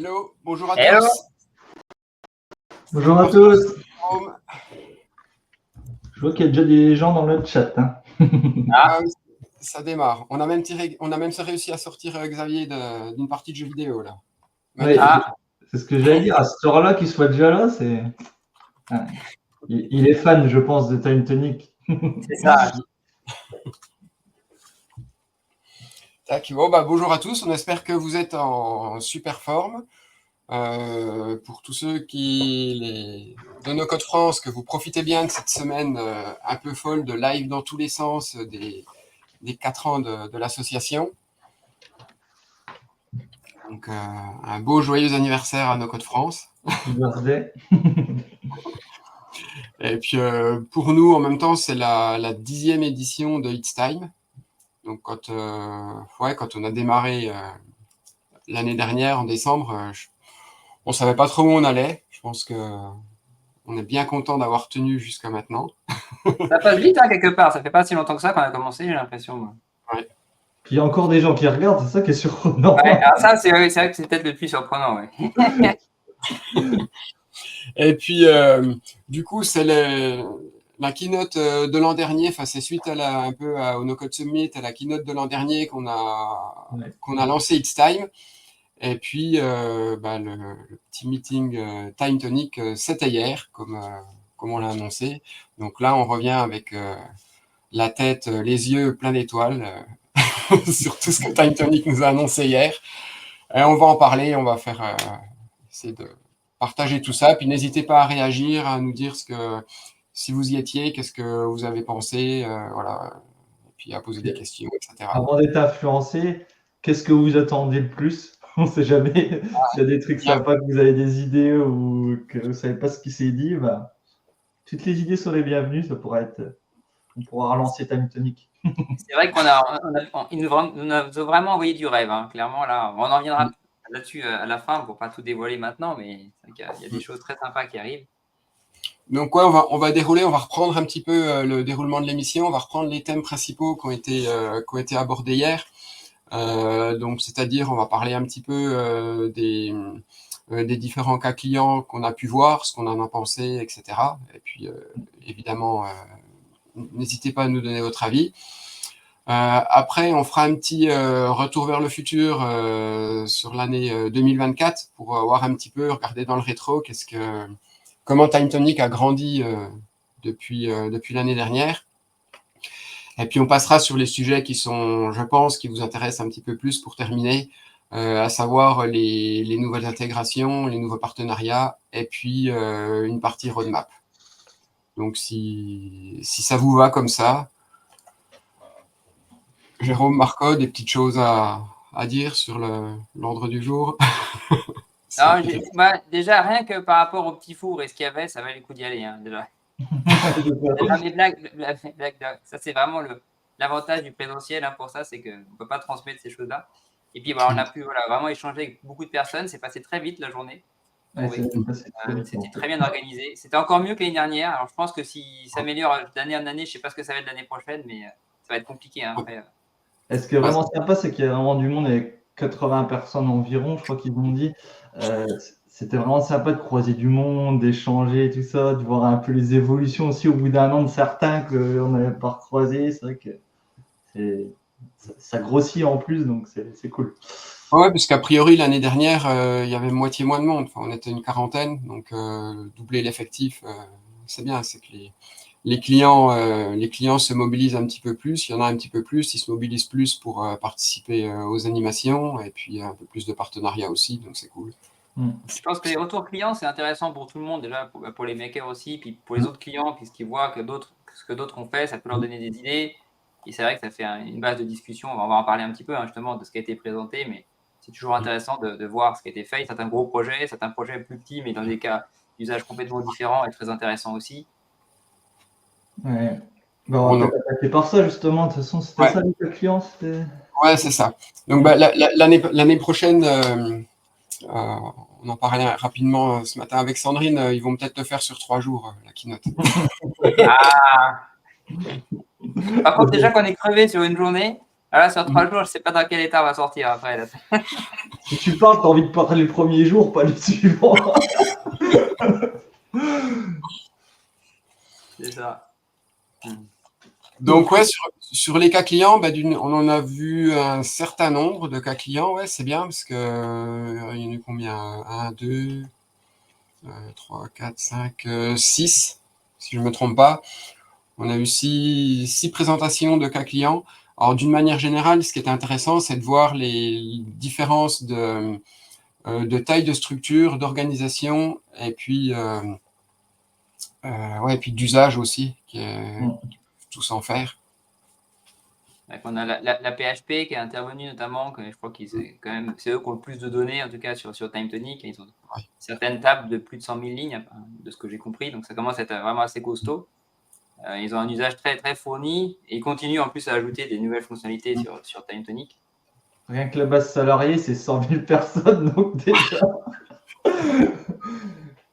Hello, bonjour à Hello. tous. Bonjour à tous. Home. Je vois qu'il y a déjà des gens dans le chat. Hein. Ah oui, ça démarre. On a même réussi à sortir Xavier d'une partie de jeux vidéo là. Ouais, Ah, c'est ce que j'allais dire. À cette heure-là, qu'il soit déjà là, c'est. Ah, il est fan, je pense, de Time Tonic. c'est ça. Tac. Bon, bonjour à tous. On espère que vous êtes en super forme. Pour tous ceux de nos Codes France, que vous profitez bien de cette semaine un peu folle de live dans tous les sens des 4 ans de l'association. Donc, un beau joyeux anniversaire à nos Codes France. Birthday. Et puis, pour nous, en même temps, c'est la 10e édition de It's Time. Donc, quand on a démarré l'année dernière, en décembre, on ne savait pas trop où on allait. Je pense qu'on est bien content d'avoir tenu jusqu'à maintenant. Ça passe vite, hein, quelque part. Ça fait pas si longtemps que ça qu'on a commencé, j'ai l'impression. Moi. Ouais. Puis il y a encore des gens qui regardent, c'est ça qui est surprenant. Ouais, alors ça, c'est vrai que c'est peut-être le plus surprenant. Ouais. Et puis, du coup, c'est la keynote de l'an dernier. Enfin, c'est suite un peu au No Code Summit, à la keynote de l'an dernier qu'on a lancé It's Time. Et puis, le petit meeting Time Tonic, c'était hier, comme on l'a annoncé. Donc là, on revient avec la tête, les yeux pleins d'étoiles sur tout ce que Time Tonic nous a annoncé hier. Et on va en parler, on va essayer de partager tout ça. Puis n'hésitez pas à réagir, à nous dire si vous y étiez, qu'est-ce que vous avez pensé, voilà. Et puis à poser des questions, etc. Avant d'être influencé, qu'est-ce que vous attendez le plus? On ne sait jamais. S'il y a des trucs sympas, que vous avez des idées ou que vous ne savez pas ce qui s'est dit, toutes les idées sont les bienvenues. On pourra relancer Time Tonic. C'est vrai il nous a vraiment envoyé du rêve. Hein. Clairement, là, on en reviendra là-dessus à la fin pour pas tout dévoiler maintenant, mais c'est vrai qu'il y a des choses très sympas qui arrivent. Donc ouais, on va dérouler, on va reprendre un petit peu le déroulement de l'émission, on va reprendre les thèmes principaux qui ont été abordés hier. Donc c'est-à-dire, on va parler un petit peu des différents cas clients qu'on a pu voir, ce qu'on en a pensé, etc. Et puis évidemment, n'hésitez pas à nous donner votre avis. Après, on fera un petit retour vers le futur sur l'année 2024 pour voir un petit peu, regarder dans le rétro, comment Time Tonic a grandi depuis l'année dernière. Et puis on passera sur les sujets qui sont, je pense, qui vous intéressent un petit peu plus pour terminer, à savoir les nouvelles intégrations, les nouveaux partenariats, et puis une partie roadmap. Donc si ça vous va comme ça, Jérôme, Marco, des petites choses à dire sur l'ordre du jour? Non, déjà, rien que par rapport au petit four et ce qu'il y avait, ça valait le coup d'y aller. Hein, déjà. Les blagues, ça, c'est vraiment l'avantage du présentiel pour ça, c'est qu'on ne peut pas transmettre ces choses-là. Et puis, on a pu vraiment échanger avec beaucoup de personnes. C'est passé très vite la journée. C'était très bien organisé. C'était encore mieux que l'année dernière. Alors, je pense que s'il s'améliore d'année en année, je ne sais pas ce que ça va être l'année prochaine, mais ça va être compliqué. Hein, après. Et ce qui est vraiment sympa, c'est qu'il y a vraiment du monde avec 80 personnes environ, je crois qu'ils m'ont dit. C'était vraiment sympa de croiser du monde, d'échanger, tout ça, de voir un peu les évolutions aussi au bout d'un an de certains qu'on n'avait pas recroisés. C'est vrai que ça grossit en plus, donc c'est cool. Ouais, parce qu'a priori, l'année dernière, il y avait moitié moins de monde. Enfin, on était une quarantaine, donc doubler l'effectif, c'est bien. C'est que les clients se mobilisent un petit peu plus. Il y en a un petit peu plus. Ils se mobilisent plus pour participer aux animations, et puis un peu plus de partenariats aussi, donc c'est cool. Je pense que les retours clients, c'est intéressant pour tout le monde, déjà pour les makers aussi, puis pour les autres clients, puisqu'ils voient ce que d'autres ont fait, ça peut leur donner des idées. Et c'est vrai que ça fait une base de discussion. On va en parler un petit peu justement de ce qui a été présenté, mais c'est toujours intéressant de voir ce qui a été fait. Certains gros projets, certains projets plus petits, mais dans des cas d'usage complètement différents et très intéressants aussi. Ouais. On va attaquer par ça justement. De toute façon, c'était ça les clients. Ouais, c'est ça. Donc l'année prochaine, on en parlait rapidement ce matin avec Sandrine, ils vont peut-être le faire sur 3 jours, la keynote. Par contre, déjà qu'on est crevé sur une journée, Alors là, sur 3 jours, je ne sais pas dans quel état on va sortir après. Là. Si tu pars, tu as envie de parler les premiers jours, pas les suivants. C'est ça. Donc, ouais, sur les cas clients, on en a vu un certain nombre de cas clients. Ouais, c'est bien parce que il y en a eu combien? 1, 2, 3, 4, 5, 6, si je ne me trompe pas. On a eu 6 présentations de cas clients. Alors, d'une manière générale, ce qui est intéressant, c'est de voir les différences de taille de structure, d'organisation, et puis, ouais, et puis d'usage aussi, tous en faire. On a la PHP qui est intervenue notamment, je crois que c'est eux qui ont le plus de données, en tout cas sur TimeTonic. Ils ont certaines tables de plus de 100 000 lignes, de ce que j'ai compris, donc ça commence à être vraiment assez costaud. Ils ont un usage très, très fourni et ils continuent en plus à ajouter des nouvelles fonctionnalités sur TimeTonic. Rien que la base salariée, c'est 100 000 personnes, donc déjà.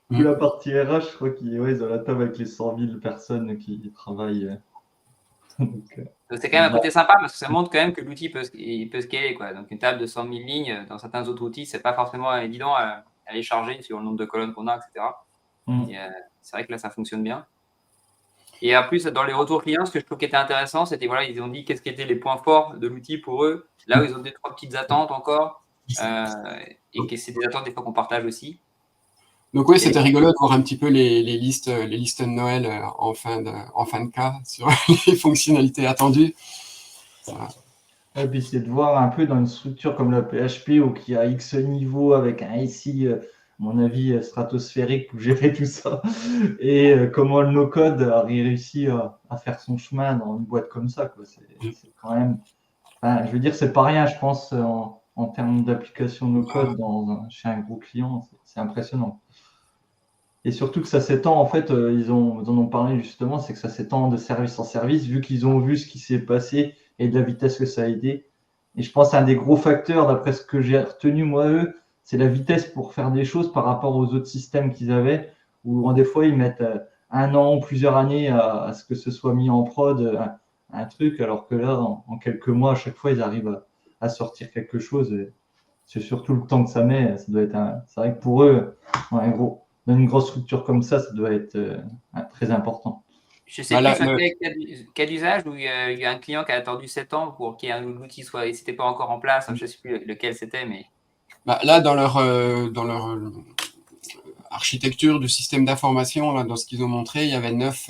La partie RH, je crois qu'ils ont la table avec les 100 000 personnes qui travaillent. Donc, c'est quand même un côté sympa parce que ça montre quand même que l'outil peut scaler, quoi. Donc, une table de 100 000 lignes, dans certains autres outils, c'est pas forcément évident à les charger sur le nombre de colonnes qu'on a, etc. Et, c'est vrai que là, ça fonctionne bien. Et en plus, dans les retours clients, ce que je trouve qui était intéressant, c'était, voilà, ils ont dit qu'est-ce qui étaient les points forts de l'outil pour eux. Là où ils ont 2-3 petites attentes encore, et que c'est des attentes des fois qu'on partage aussi. Donc oui, c'était rigolo de voir un petit peu les listes de Noël en fin de cas sur les fonctionnalités attendues. Et puis c'est de voir un peu dans une structure comme la PHP où il y a X niveaux avec un SI, à mon avis, stratosphérique pour gérer tout ça. Et comment le no-code a réussi à faire son chemin dans une boîte comme ça, quoi. C'est quand même... Enfin, je veux dire, c'est pas rien, je pense, en termes d'application no-code chez un gros client. C'est impressionnant. Et surtout que ça s'étend, en fait, ils en ont parlé justement, c'est que ça s'étend de service en service, vu qu'ils ont vu ce qui s'est passé et de la vitesse que ça a aidé. Et je pense qu'un des gros facteurs, d'après ce que j'ai retenu, moi, eux, c'est la vitesse pour faire des choses par rapport aux autres systèmes qu'ils avaient, où des fois, ils mettent 1 an ou plusieurs années à ce que ce soit mis en prod, un truc, alors que là, en quelques mois, à chaque fois, ils arrivent à sortir quelque chose. C'est surtout le temps que ça met, ça doit être c'est vrai que pour eux, dans une grosse structure comme ça doit être très important. Je sais plus sur quel usage où il y a un client qui a attendu 7 ans pour qu'il y ait un outil soit, et c'était pas encore en place. Je sais plus lequel c'était, mais là, dans leur architecture du système d'information, dans ce qu'ils ont montré, il y avait 9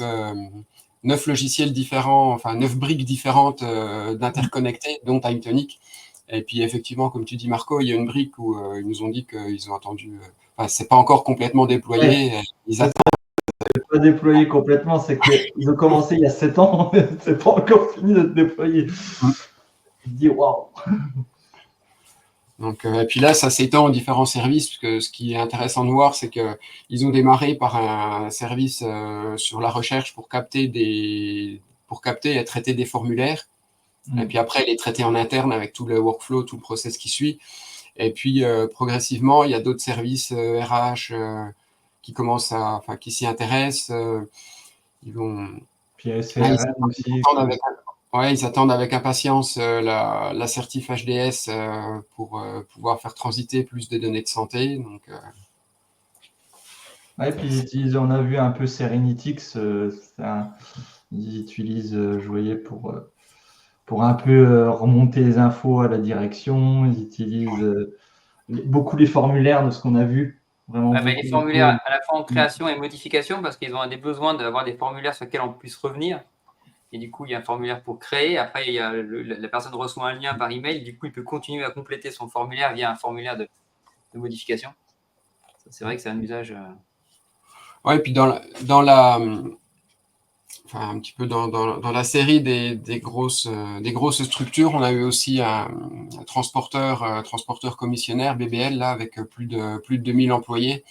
logiciels différents, enfin 9 briques différentes d'interconnectés, dont TimeTonic. Et puis effectivement, comme tu dis Marco, il y a une brique où ils nous ont dit qu'ils ont attendu. C'est pas encore complètement déployé. Ouais. Ils attendent. C'est pas déployé complètement, c'est qu'ils ont commencé il y a 7 ans, mais c'est pas encore fini d'être déployé. Je dis waouh. Donc, et puis là, ça s'étend aux différents services, parce que ce qui est intéressant de voir, c'est qu'ils ont démarré par un service sur la recherche pour capter et traiter des formulaires. Et puis après, les traiter en interne avec tout le workflow, tout le process qui suit. Et puis, progressivement, il y a d'autres services RH qui s'y intéressent. Ils vont. Puis SRM aussi. Ils attendent avec impatience la certif HDS pour pouvoir faire transiter plus de données de santé. Donc, et puis on a vu un peu Serenitix, ils utilisent, je voyais, pour un peu remonter les infos à la direction. Ils utilisent beaucoup les formulaires de ce qu'on a vu. Vraiment les formulaires à la fois en création et modification, parce qu'ils ont des besoins d'avoir des formulaires sur lesquels on puisse revenir. Et du coup, il y a un formulaire pour créer. Après, il y a la personne reçoit un lien par email. Du coup, il peut continuer à compléter son formulaire via un formulaire de modification. C'est vrai que c'est un usage. Ouais, et puis un petit peu dans la série des grosses structures, on a eu aussi un transporteur commissionnaire BBL là avec plus de 2000 employés.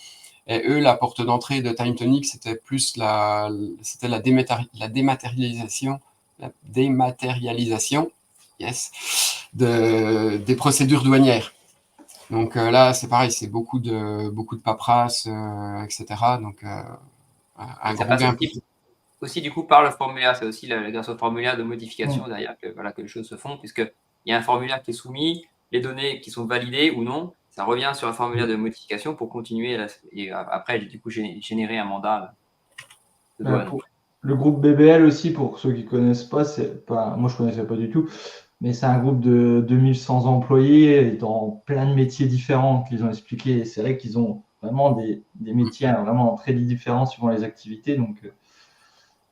Et eux, la porte d'entrée de TimeTonic, c'était plus la dématérialisation, yes, des procédures douanières. Donc là, c'est pareil, c'est beaucoup de paperasse, etc. Donc un gros gain. Aussi, du coup, par le formulaire, c'est aussi grâce au formulaire de modification derrière que les choses se font, puisque il y a un formulaire qui est soumis, les données qui sont validées ou non, ça revient sur un formulaire de modification pour continuer et après, du coup, générer un mandat de douane. Le groupe BBL aussi, pour ceux qui ne connaissent pas, moi je ne connaissais pas du tout, mais c'est un groupe de 2100 employés dans plein de métiers différents qu'ils ont expliqué. C'est vrai qu'ils ont vraiment des métiers vraiment très différents suivant les activités, donc,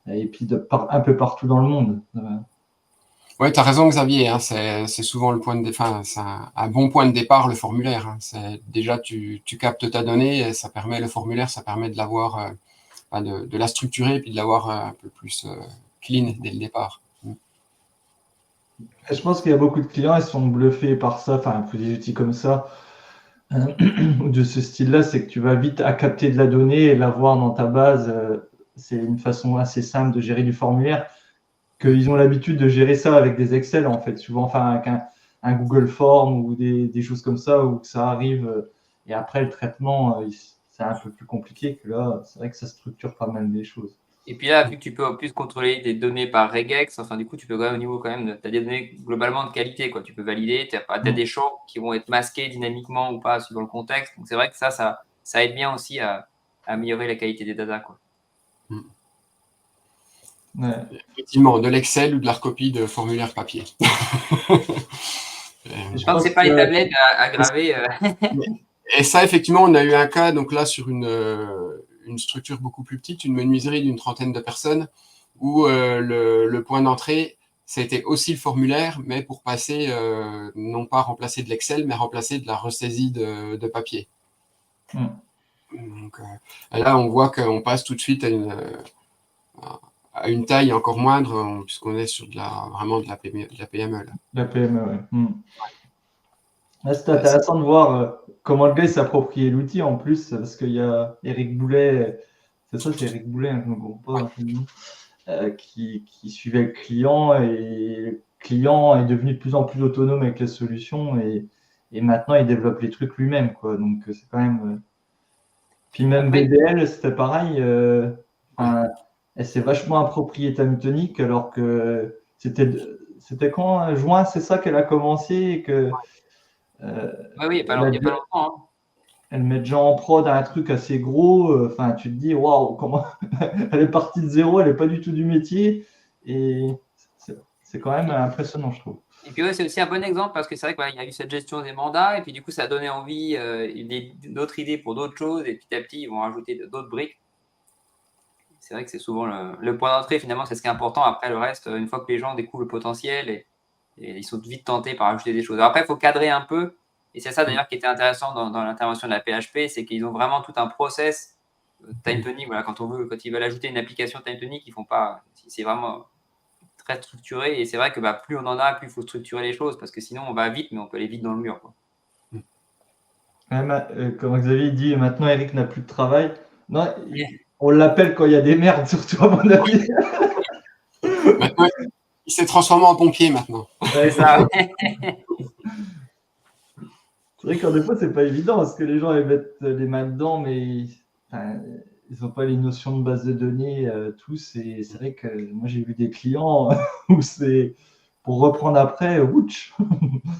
et puis un peu partout dans le monde. Oui, tu as raison, Xavier. Hein, c'est souvent le point de départ. C'est un bon point de départ, le formulaire. Hein. Déjà, tu captes ta donnée, et ça permet le formulaire, ça permet de l'avoir, de la structurer, et puis de l'avoir un peu plus clean dès le départ. Je pense qu'il y a beaucoup de clients, ils sont bluffés par ça, enfin, pour des outils comme ça, de ce style-là, c'est que tu vas vite à capter de la donnée et l'avoir dans ta base. C'est une façon assez simple de gérer du formulaire, qu'ils ont l'habitude de gérer ça avec des Excel, en fait, souvent, enfin, avec un Google Form ou des choses comme ça, où ça arrive, et après, le traitement, c'est un peu plus compliqué que là. C'est vrai que ça structure pas mal des choses. Et puis là, vu que tu peux en plus contrôler des données par regex, enfin, du coup, tu peux quand même au niveau quand même, tu as des données globalement de qualité, quoi. Tu peux valider, tu as des champs qui vont être masqués dynamiquement ou pas suivant le contexte. Donc, c'est vrai que ça aide bien aussi à améliorer la qualité des data, quoi. Ouais. Effectivement, de l'Excel ou de la recopie de formulaire papier. Tant que c'est pas les tablettes à graver. Et ça, effectivement, on a eu un cas, donc là, sur une structure beaucoup plus petite, une menuiserie d'une 30aine de personnes, où le point d'entrée, c'était aussi le formulaire, mais pour passer, non pas remplacer de l'Excel, mais remplacer de la ressaisie de papier. Donc, là, on voit qu'on passe tout de suite à une taille encore moindre, puisqu'on est sur vraiment de la PME. Là. La PME, oui. Là, c'est intéressant de voir comment le gars s'approprie l'outil en plus, parce qu'il y a Eric Boulet, c'est ça, c'est Eric Boulet, hein, je ne me trompe pas, qui suivait le client, et le client est devenu de plus en plus autonome avec la solution, et maintenant il développe les trucs lui-même, quoi. Donc c'est quand même. Puis même BBL, c'était pareil. Elle s'est vachement appropriée Timetonic, alors que c'était quand juin, c'est ça qu'elle a commencé, et que. Oui, il n'y a pas longtemps. Hein. Elle met déjà en prod un truc assez gros. Enfin, tu te dis, waouh, comment elle est partie de zéro, elle n'est pas du tout du métier. Et c'est quand même impressionnant, je trouve. Et puis, c'est aussi un bon exemple parce que c'est vrai qu'il y a eu cette gestion des mandats. Et puis, du coup, ça a donné envie d'autres idées pour d'autres choses. Et petit à petit, ils vont rajouter d'autres briques. C'est vrai que c'est souvent le point d'entrée, finalement, c'est ce qui est important. Après, le reste, une fois que les gens découvrent le potentiel, et ils sont vite tentés par ajouter des choses. Alors après, il faut cadrer un peu. Et c'est ça d'ailleurs qui était intéressant dans l'intervention de la PHP, c'est qu'ils ont vraiment tout un process Timetonic. Voilà, quand ils veulent ajouter une application Timetonic, ils font pas. C'est vraiment très structuré. Et c'est vrai que plus on en a, plus il faut structurer les choses, parce que sinon on va vite, mais on peut aller vite dans le mur, quoi. Comme Xavier dit, maintenant Eric n'a plus de travail. Non, on l'appelle quand il y a des merdes, surtout à mon avis. Maintenant, il s'est transformé en pompier maintenant. C'est ça. C'est vrai qu'en des fois, c'est pas évident parce que les gens ils mettent les mains dedans, mais ils n'ont pas les notions de base de données tous. Et c'est vrai que moi, j'ai vu des clients où c'est pour reprendre après, ouch.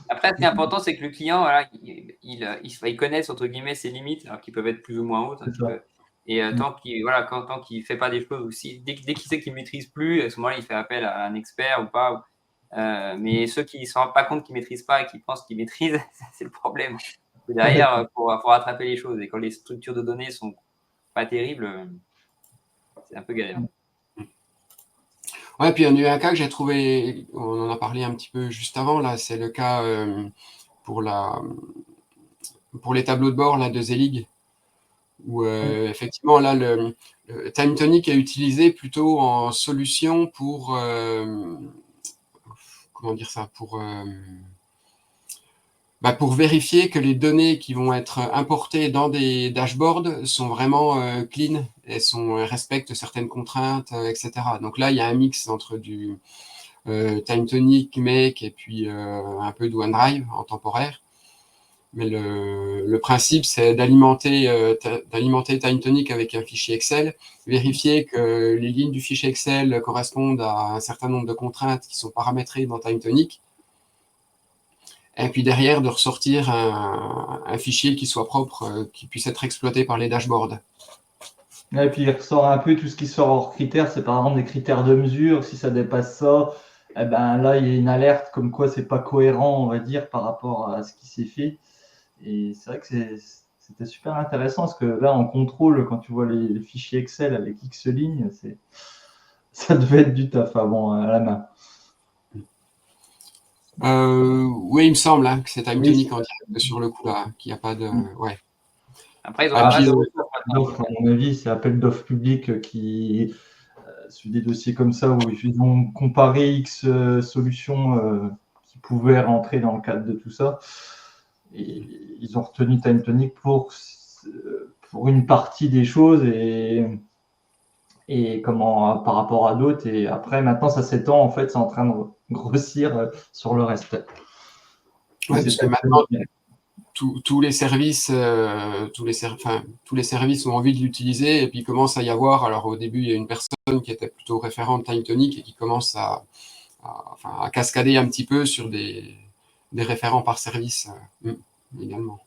Après, ce qui est important, c'est que le client, voilà, il connaisse entre guillemets ses limites, alors qui peuvent être plus ou moins hautes. Et tant qu'il fait pas des choses aussi, dès qu'il sait qu'il maîtrise plus, à ce moment-là, il fait appel à un expert ou pas. Mais ceux qui ne se rendent pas compte qu'ils ne maîtrisent pas et qui pensent qu'ils maîtrisent, c'est le problème. Et derrière, faut rattraper les choses. Et quand les structures de données sont pas terribles, c'est un peu galère. Ouais, puis il y a eu un cas que j'ai trouvé, on en a parlé un petit peu juste avant, là, c'est le cas pour les tableaux de bord là, de Zelig, où effectivement, là, le Timetonic est utilisé plutôt en solution pour, comment dire ça, pour vérifier que les données qui vont être importées dans des dashboards sont vraiment clean et respectent certaines contraintes, etc. Donc là, il y a un mix entre du Timetonic, Make et puis un peu de OneDrive en temporaire. Mais le principe, c'est d'alimenter Timetonic avec un fichier Excel, vérifier que les lignes du fichier Excel correspondent à un certain nombre de contraintes qui sont paramétrées dans Timetonic. et puis derrière de ressortir un fichier qui soit propre, qui puisse être exploité par les dashboards. Et puis il ressort un peu tout ce qui sort hors critères, c'est par exemple des critères de mesure. Si ça dépasse ça, eh ben là il y a une alerte comme quoi c'est pas cohérent, on va dire, par rapport à ce qui s'est fait. Et c'est vrai que c'était super intéressant parce que là en contrôle, quand tu vois les fichiers Excel avec X lignes, ça devait être du taf avant à la main. Oui, il me semble que c'est Time Oui, Tonic en direct sur le coup là, qu'il n'y a pas de. Ouais. Après, ils ont Ah, pas mal puis, de ressources maintenant. à mon avis, c'est appel d'offres public qui sur des dossiers comme ça où ils ont comparé X solutions qui pouvaient rentrer dans le cadre de tout ça. Et ils ont retenu Time Tonic pour une partie des choses et comment par rapport à d'autres. Et après, maintenant, ça s'étend, en fait, c'est en train de grossir sur le reste. Ouais, parce que maintenant, tous les services, tous les services ont envie de l'utiliser et puis il commence à y avoir. Alors au début, il y a une personne qui était plutôt référente Time Tonic et qui commence à cascader un petit peu sur des référents par service également.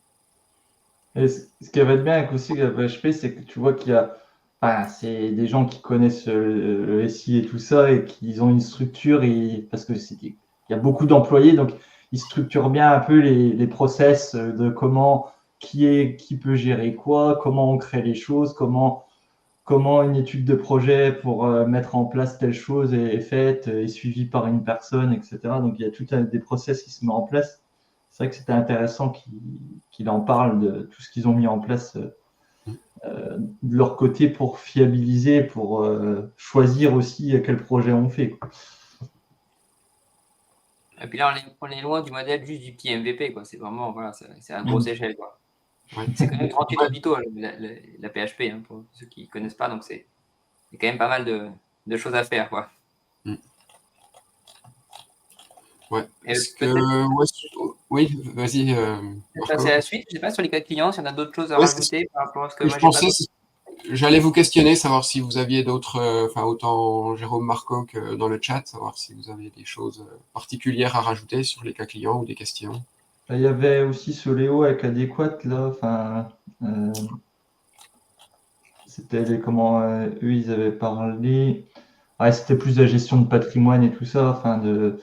Et ce qui va être bien avec aussi PHP, c'est que tu vois qu'il y a, enfin, c'est des gens qui connaissent le SI et tout ça et qu'ils ont une structure parce que il y a beaucoup d'employés, donc ils structurent bien un peu les process de qui peut gérer quoi, comment on crée les choses, comment une étude de projet pour mettre en place telle chose est faite, est suivie par une personne, etc. Donc il y a tout des process qui se mettent en place. C'est vrai que c'était intéressant qu'il en parle de tout ce qu'ils ont mis en place de leur côté pour fiabiliser, pour choisir aussi quel projet on fait, quoi. Et puis là, on est loin du modèle juste du petit MVP, quoi. C'est vraiment, voilà, c'est à grosse échelle, quoi. Ouais. C'est quand même 38 hôpitaux, la PHP, hein, pour ceux qui ne connaissent pas. Donc, c'est quand même pas mal de choses à faire, quoi. Ouais. Et Oui, vas-y. passer à la suite, je ne sais pas sur les cas clients, s'il y en a d'autres choses à Ouais, rajouter par rapport à ce que je moi j'ai pas. pensais, j'allais vous questionner, savoir si vous aviez d'autres, autant Jérôme Marco que dans le chat, savoir si vous avez des choses particulières à rajouter sur les cas clients ou des questions. Il y avait aussi Soléo avec Adéquat, là, enfin, c'était comment eux ils avaient parlé. Ouais, c'était plus la gestion de patrimoine et tout ça, enfin je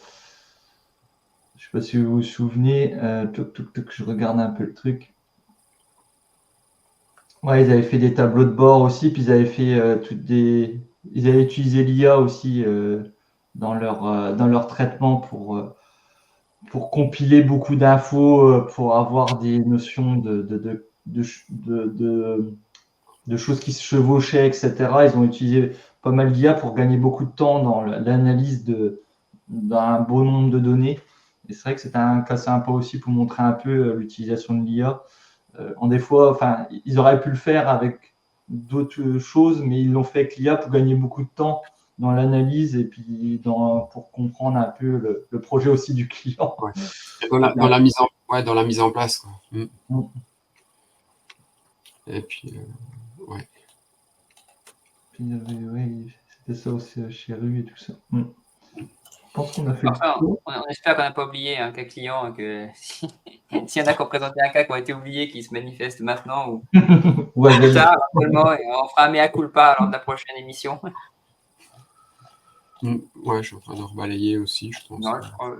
sais pas si vous vous souvenez, je regarde un peu le truc. Ouais, ils avaient fait des tableaux de bord aussi, puis ils avaient fait ils avaient utilisé l'IA aussi dans leur traitement pour compiler beaucoup d'infos, pour avoir des notions de choses qui se chevauchaient, etc. Ils ont utilisé pas mal d'IA pour gagner beaucoup de temps dans l'analyse d'un beau nombre de données. Et c'est vrai que c'était un cas sympa aussi pour montrer un peu l'utilisation de l'IA. Des fois, enfin, ils auraient pu le faire avec d'autres choses, mais ils l'ont fait avec l'IA pour gagner beaucoup de temps dans l'analyse et puis pour comprendre un peu le projet aussi du client. Ouais. Dans la mise en place, quoi. Et puis, ouais. Puis c'était ça aussi chez Rue et tout ça. Je pense qu'on a fait Enfin, le tour. on espère qu'on n'a pas oublié un cas client, que s'il y en a qui ont présenté un cas qui ont été oubliés, qui se manifestent maintenant ou plus tard, actuellement, et on fera un mea culpa lors de la prochaine émission. Ouais, je suis en train de rebalayer aussi, je pense. Non, je crois,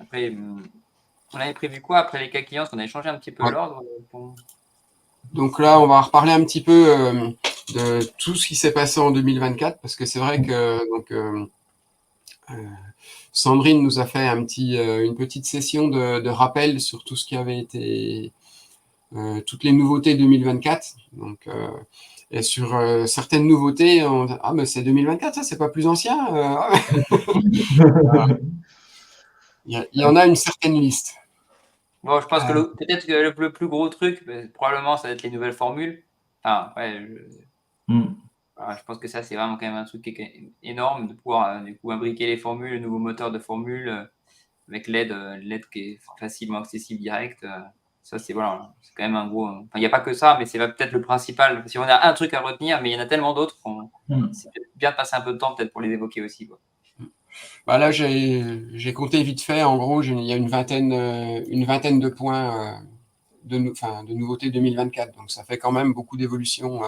après, on avait prévu quoi après les cas clients? Parce qu'on avait changé un petit peu l'ordre. Donc là, on va reparler un petit peu de tout ce qui s'est passé en 2024, parce que c'est vrai que Sandrine nous a fait une petite session de rappel sur tout ce qui avait été, toutes les nouveautés 2024. Donc, et sur certaines nouveautés, mais c'est 2024, ça, c'est pas plus ancien. Il y en a une certaine liste. Bon, je pense que peut-être que le plus gros truc, probablement, ça va être les nouvelles formules. Enfin, ouais, voilà, je pense que ça, c'est vraiment quand même un truc qui est énorme de pouvoir du coup imbriquer les formules, le nouveau moteur de formules avec l'aide qui est facilement accessible direct. Ça, c'est voilà, c'est quand même un gros. Enfin, il n'y a pas que ça, mais c'est peut-être le principal. Si on a un truc à retenir, mais il y en a tellement d'autres, c'est bien de passer un peu de temps peut-être pour les évoquer aussi, quoi. Bah là, j'ai compté vite fait. En gros, il y a une vingtaine de points de nouveautés 2024. Donc, ça fait quand même beaucoup d'évolutions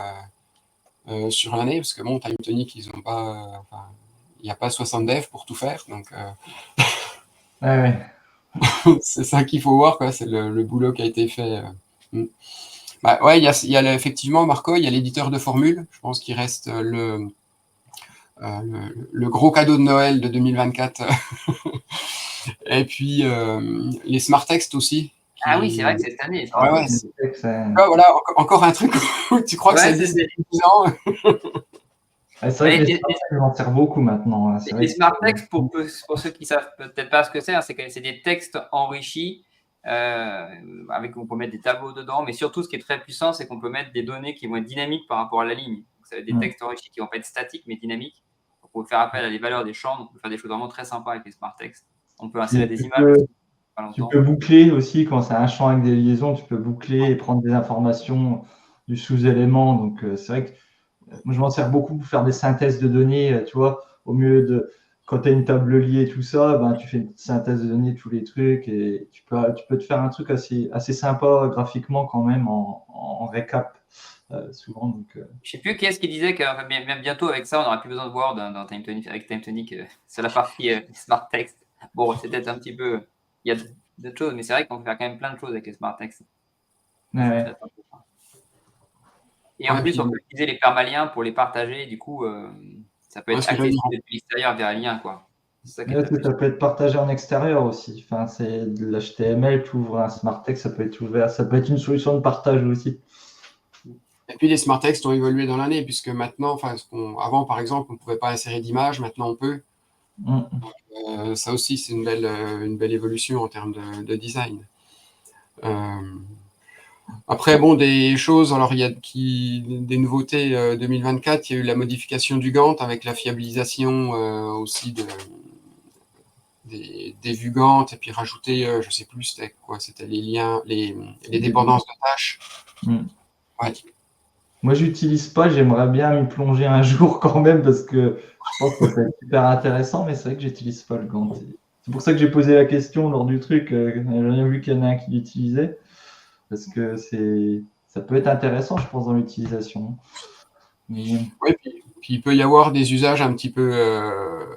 sur l'année, parce que bon, Time Tonic, ils ont pas, il n'y a pas 60 devs pour tout faire. Donc, Ouais. c'est ça qu'il faut voir, quoi. C'est le boulot qui a été fait. Bah, ouais, effectivement, Marco, il y a l'éditeur de formules. Je pense qu'il reste le gros cadeau de Noël de 2024. Et puis, les smart texts aussi. Ah oui, c'est vrai que c'est cette année. Ouais, ouais, voilà, encore un truc où tu crois que ça existe depuis 10 ans. C'est vrai que les smart texts, j'en sers beaucoup maintenant. Hein. Les smart texts, pour ceux qui savent peut-être pas ce que c'est que c'est des textes enrichis avec on peut mettre des tableaux dedans, mais surtout ce qui est très puissant, c'est qu'on peut mettre des données qui vont être dynamiques par rapport à la ligne. Donc, ça va être des textes enrichis qui vont pas être statiques mais dynamiques. Donc, on peut faire appel à des valeurs des champs, donc on peut faire des choses vraiment très sympas avec les smart texts. On peut insérer des images. Tu peux boucler aussi quand c'est un champ avec des liaisons, tu peux boucler et prendre des informations du sous-élément. Donc c'est vrai que moi je m'en sers beaucoup pour faire des synthèses de données, tu vois, au mieux de quand tu as une table liée et tout ça, ben, tu fais une synthèse de données de tous les trucs et tu peux te faire un truc assez sympa graphiquement quand même en récap souvent. Donc, je sais plus qui est-ce qui disait que même bientôt avec ça, on n'aura plus besoin de Word dans Time Tonic, avec Time Tonic sur la partie Smart Text. Bon, c'est peut-être un petit peu. Il y a d'autres choses, mais c'est vrai qu'on peut faire quand même plein de choses avec les Smart Text. ouais. Et en plus, on peut utiliser les permaliens pour les partager. Du coup, ça peut être accessible depuis l'extérieur via un lien, quoi. Ça peut être partagé en extérieur aussi. Enfin, c'est de l'HTML, tu ouvres un smart text, ça peut être ouvert. Ça peut être une solution de partage aussi. Et puis les smart texts ont évolué dans l'année, puisque maintenant, avant par exemple, on ne pouvait pas insérer d'images, maintenant on peut. Ça aussi, c'est une belle évolution en termes de design. Après, bon, des choses, alors il y a des nouveautés 2024, il y a eu la modification du Gantt avec la fiabilisation aussi des vues Gantt, et puis rajouter, je sais plus, c'était quoi, c'était les liens, les dépendances de tâches. Ouais. Moi, j'utilise pas, j'aimerais bien m'y plonger un jour quand même parce que je pense que ça peut être super intéressant, mais c'est vrai que j'utilise pas le Gantt. C'est pour ça que j'ai posé la question lors du truc. J'ai rien vu qu'il y en a un qui l'utilisait parce que ça peut être intéressant, je pense, dans l'utilisation. Oui, puis il peut y avoir des usages un petit peu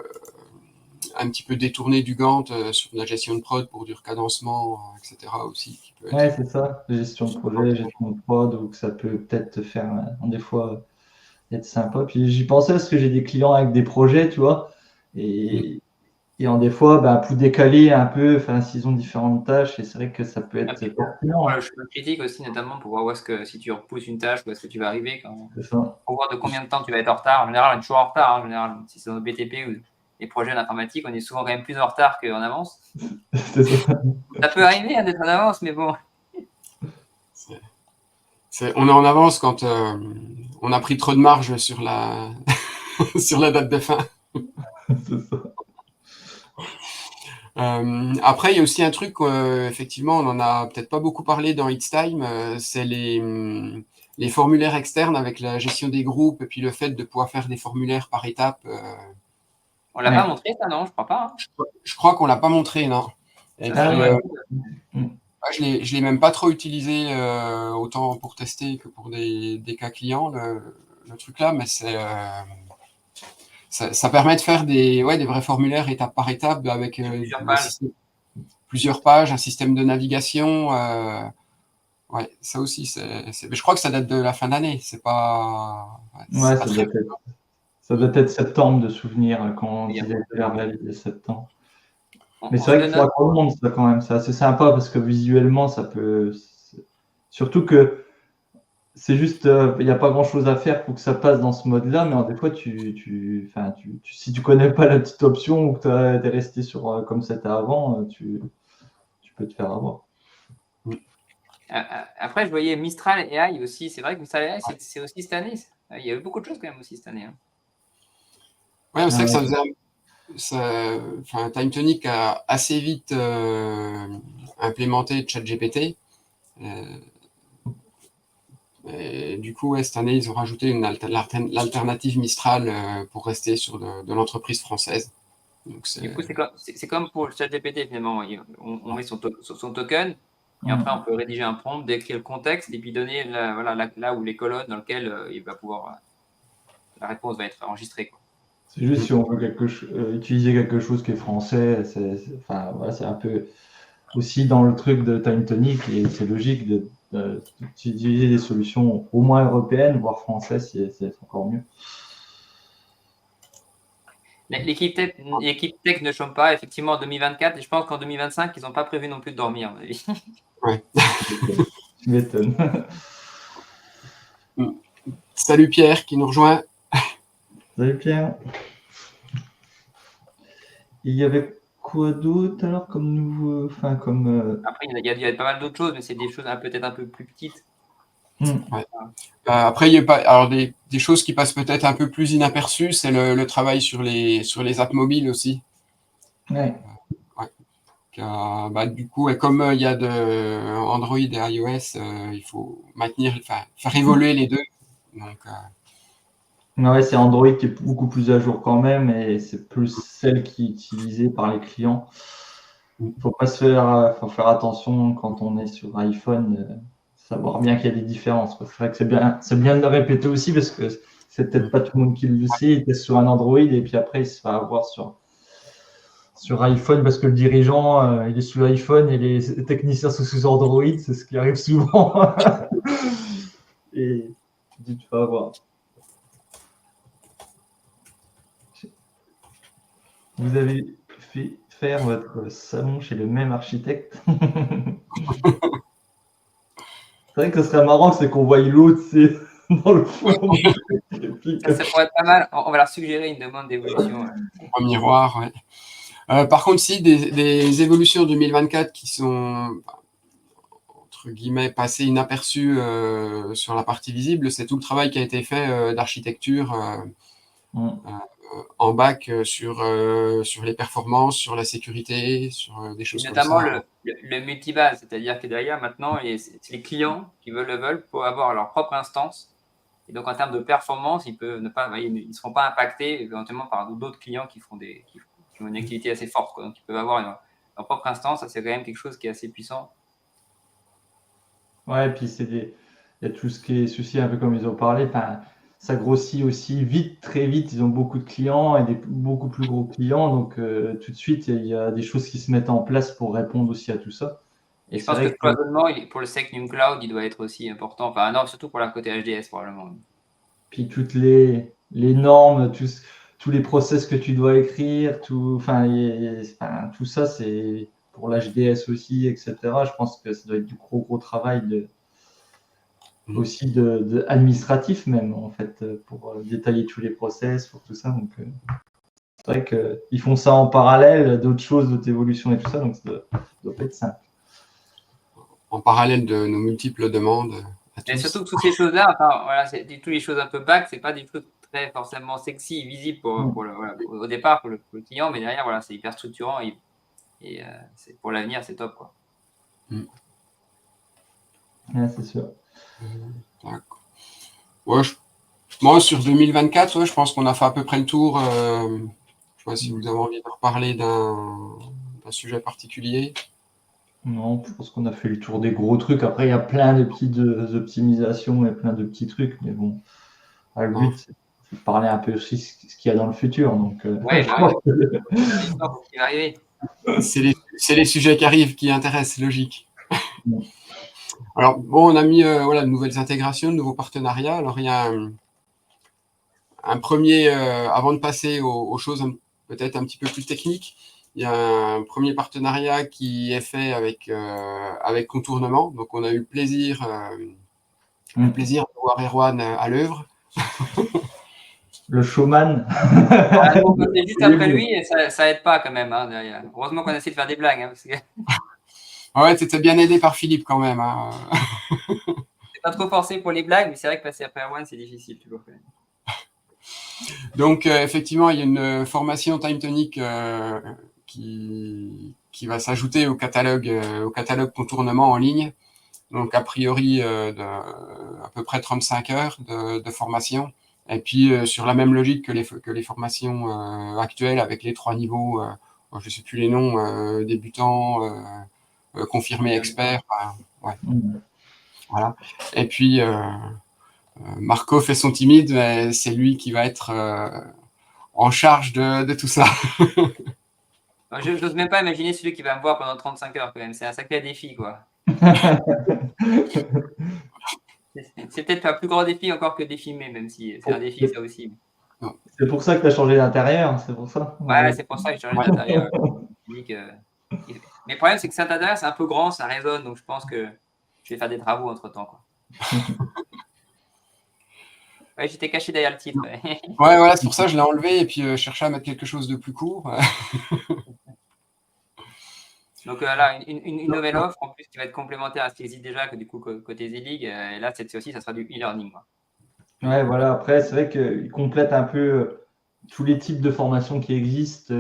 détournés du Gantt sur la gestion de prod pour du recadencement, etc. aussi. Ouais, c'est ça, gestion de projet, gestion de prod, donc ça peut peut-être te faire des fois être sympa. Puis j'y pensais parce que j'ai des clients avec des projets, tu vois, et en des fois, pour décaler un peu, enfin, s'ils ont différentes tâches, et c'est vrai que ça peut être pertinent. Je me critique aussi, notamment pour voir si tu repousses une tâche, où est-ce que tu vas arriver, pour voir de combien de temps tu vas être en retard. En général, on est toujours en retard. En général, si c'est dans le BTP ou les projets d'informatique, on est souvent quand même plus en retard qu'en avance. Ça peut arriver d'être en avance, mais bon. On est en avance quand on a pris trop de marge sur la sur la date de fin. C'est ça. Après, il y a aussi un truc, effectivement, on en a peut-être pas beaucoup parlé dans It's Time, c'est les formulaires externes avec la gestion des groupes et puis le fait de pouvoir faire des formulaires par étape. On l'a pas montré, ça, non? Je crois pas. Hein. Je crois qu'on l'a pas montré, non. Et puis, je l'ai même pas trop utilisé autant pour tester que pour des cas clients, le truc là, mais ça permet de faire des vrais formulaires étape par étape avec plusieurs pages, un système de navigation. Ouais, ça aussi, je crois que ça date de la fin d'année. C'est pas. Ouais, ça doit être septembre de souvenir quand ils avaient réalisé septembre. Mais c'est vrai qu'il faut à tout le monde, ça quand même. C'est assez sympa parce que visuellement, ça peut. Surtout que c'est juste, il n'y a pas grand chose à faire pour que ça passe dans ce mode-là, mais des fois, si tu connais pas la petite option ou que tu es resté sur comme c'était avant, tu peux te faire avoir. Après, je voyais Mistral AI aussi. C'est vrai que Mistral AI, c'est aussi cette année. Il y a eu beaucoup de choses quand même aussi cette année. Hein. Ouais, c'est vrai que ça faisait. Time Tonic a assez vite implémenté ChatGPT. Et du coup, cette année, ils ont rajouté l'alternative Mistral pour rester sur de l'entreprise française. Donc, Du coup, c'est comme pour le ChatGPT finalement. On met son token et après on peut rédiger un prompt, décrire le contexte et puis donner là où les colonnes dans lesquelles il va pouvoir la réponse va être enregistrée, quoi. C'est juste si on veut utiliser quelque chose qui est français, enfin, voilà, c'est un peu aussi dans le truc de Time Tonic et c'est logique d'utiliser des solutions au moins européennes, voire françaises, c'est encore mieux. L'équipe tech ne chôme pas, effectivement, en 2024, et je pense qu'en 2025, ils n'ont pas prévu non plus de dormir, à mon avis. Ouais. Tu m'étonnes. Salut Pierre qui nous rejoint. Salut Pierre. Il y avait quoi d'autre alors comme nouveau, enfin comme. Après, il y a pas mal d'autres choses, mais c'est des choses peut-être un peu plus petites. Ouais. Après, il y a pas, alors des choses qui passent peut-être un peu plus inaperçues, c'est le travail sur les apps mobiles aussi. Ouais. Du coup, comme il y a de Android et iOS, il faut faire évoluer les deux. Donc, Ouais, c'est Android qui est beaucoup plus à jour quand même et c'est plus celle qui est utilisée par les clients. Faut faire attention quand on est sur iPhone, savoir bien qu'il y a des différences. C'est vrai que c'est bien de le répéter aussi parce que c'est peut-être pas tout le monde qui le sait. Il teste sur un Android et puis après il se fait avoir sur iPhone parce que le dirigeant il est sous iPhone et les techniciens sont sous Android, c'est ce qui arrive souvent. Et tu te fais avoir. Vous avez fait faire votre salon chez le même architecte. C'est vrai que ce serait marrant, c'est qu'on voie l'autre, c'est dans le fond. Ça pourrait être pas mal. On va leur suggérer une demande d'évolution. en miroir, ouais. Par contre, si des évolutions 2024 qui sont entre guillemets passées inaperçues sur la partie visible, c'est tout le travail qui a été fait d'architecture en bac sur les performances, sur la sécurité, sur des choses comme ça. Notamment le multibase, c'est-à-dire que derrière, maintenant, c'est les clients qui le veulent pour avoir leur propre instance. Et donc, en termes de performance, ils ne seront pas impactés éventuellement par d'autres clients qui ont une activité assez forte, quoi. Donc, ils peuvent avoir leur propre instance. Ça, c'est quand même quelque chose qui est assez puissant. Ouais, et puis il y a tout ce qui est souci, un peu comme ils ont parlé. Ça grossit aussi vite, très vite. Ils ont beaucoup de clients et beaucoup plus gros clients. Donc, tout de suite, il y a des choses qui se mettent en place pour répondre aussi à tout ça. Et Je c'est pense que vrai le cloisonnement, pour le Secnum Cloud, il doit être aussi important. Enfin, non, surtout pour la côté HDS, probablement. puis toutes les normes, tous les process que tu dois écrire, tout ça, c'est pour l'HDS aussi, etc. Je pense que ça doit être du gros travail aussi administratif même, en fait, pour détailler tous les process, pour tout ça. Donc, c'est vrai qu'ils font ça en parallèle d'autres choses, d'autres évolutions et tout ça, donc ça doit pas être simple. En parallèle de nos multiples demandes. Et surtout que toutes ces choses-là, toutes les choses un peu back, c'est pas des choses très forcément sexy, visibles au départ pour le client, mais derrière, c'est hyper structurant et pour l'avenir, c'est top, quoi. Ouais, c'est sûr. D'accord. Ouais, moi, sur 2024, je pense qu'on a fait à peu près le tour. Je ne sais pas si vous avez envie de reparler d'un sujet particulier. Non, je pense qu'on a fait le tour des gros trucs. Après, il y a plein de petites optimisations et plein de petits trucs, mais bon, le but, c'est de parler un peu aussi ce qu'il y a dans le futur. Donc, c'est les sujets qui arrivent qui intéressent, logique. Alors, bon, on a mis de nouvelles intégrations, de nouveaux partenariats. Alors, il y a un premier, avant de passer aux choses peut-être un petit peu plus techniques, il y a un premier partenariat qui est fait avec Contournement. Donc, on a eu le plaisir de voir Erwan à l'œuvre. Le showman. On est juste après lui et ça aide pas quand même. Derrière. Heureusement qu'on essaie de faire des blagues. Parce que... Ouais, c'était bien aidé par Philippe quand même. C'est pas trop forcé pour les blagues, mais c'est vrai que passer après Erwan, c'est difficile toujours. Donc, effectivement, il y a une formation Time Tonic qui va s'ajouter au catalogue Contournement en ligne. Donc, a priori, à peu près 35 heures de formation Et puis, sur la même logique que les formations actuelles, avec les 3 niveaux, je ne sais plus les noms, débutants, confirmé, expert. Ouais. Voilà. Et puis, Marco fait son timide, mais c'est lui qui va être en charge de tout ça. Je n'ose même pas imaginer celui qui va me voir pendant 35 heures quand même. C'est un sacré défi, quoi. C'est peut-être un plus grand défi encore que défilmer, même si c'est un défi ça aussi. C'est pour ça que tu as changé d'intérieur, c'est pour ça. Ouais, c'est pour ça que j'ai changé d'intérieur. Mais le problème, c'est que cet intérieur, c'est un peu grand, ça résonne, donc je pense que je vais faire des travaux entre-temps, quoi. Ouais, j'étais caché derrière le titre. Ouais, voilà, c'est pour ça que je l'ai enlevé et puis je cherchais à mettre quelque chose de plus court. Donc là, une nouvelle offre en plus qui va être complémentaire à ce qui existe déjà, que du coup côté Z-League. Et là, cette fois-ci, ça sera du e-learning. Ouais, voilà. Après, c'est vrai qu'il complète un peu tous les types de formations qui existent,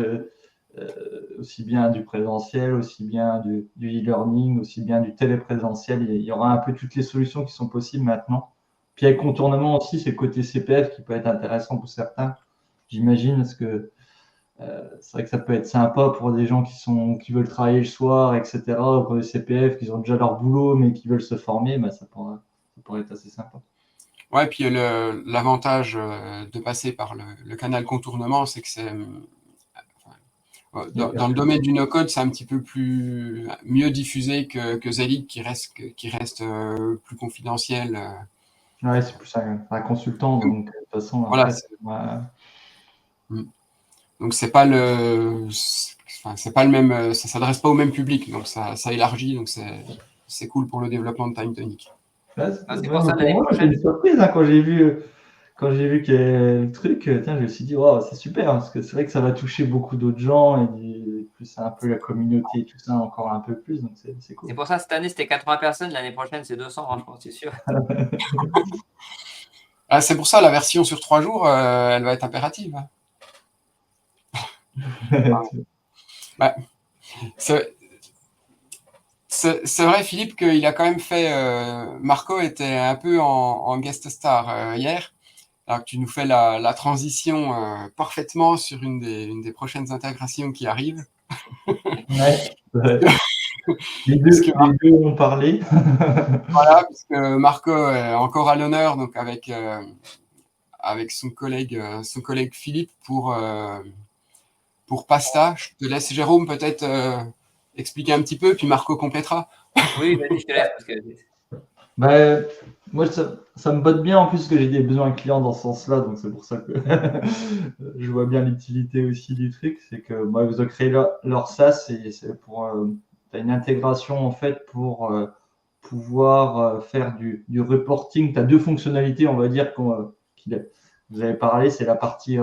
aussi bien du présentiel, aussi bien du e-learning, aussi bien du téléprésentiel. Il y aura un peu toutes les solutions qui sont possibles maintenant. Puis avec contournement aussi, c'est le côté CPF qui peut être intéressant pour certains, j'imagine, parce que c'est vrai que ça peut être sympa pour des gens qui veulent travailler le soir, etc., ou pour des CPF qui ont déjà leur boulot mais qui veulent se former, bah, ça pourrait être assez sympa. Ouais, puis l'avantage de passer par le canal contournement, c'est que c'est dans le domaine du no-code, c'est un petit peu mieux diffusé que Z-League qui reste plus confidentiel. Ouais, c'est plus un consultant, donc de toute façon, voilà, après, donc c'est pas le même, ça s'adresse pas au même public, donc ça élargit, donc c'est cool pour le développement de TimeTonic. Ouais, pour moi, j'ai une surprise hein, quand j'ai vu qu'il y avait le truc, tiens, je me suis dit, wow, c'est super, parce que c'est vrai que ça va toucher beaucoup d'autres gens, et plus un peu la communauté et tout ça, encore un peu plus, donc c'est cool. C'est pour ça, cette année, c'était 80 personnes, l'année prochaine, c'est 200, hein, je pense, c'est sûr. C'est pour ça, la version sur 3 jours, elle va être impérative. Bah, c'est vrai, Philippe, qu'il a quand même fait. Marco était un peu en guest star hier. Alors que tu nous fais la transition parfaitement sur une des prochaines intégrations qui arrivent. Ouais. Les deux ont parlé. Voilà, puisque Marco est encore à l'honneur, donc avec son collègue Philippe pour Pasta. Je te laisse, Jérôme, peut-être expliquer un petit peu, puis Marco complétera. Oui, vas-y, je te laisse. Parce que... moi, ça me botte bien en plus que j'ai des besoins clients dans ce sens-là, donc c'est pour ça que je vois bien l'utilité aussi du truc. C'est que ils ont créé leur SaaS et c'est pour tu as une intégration en fait pour pouvoir faire du reporting. Tu as 2 fonctionnalités, on va dire, vous avez parlé, c'est la partie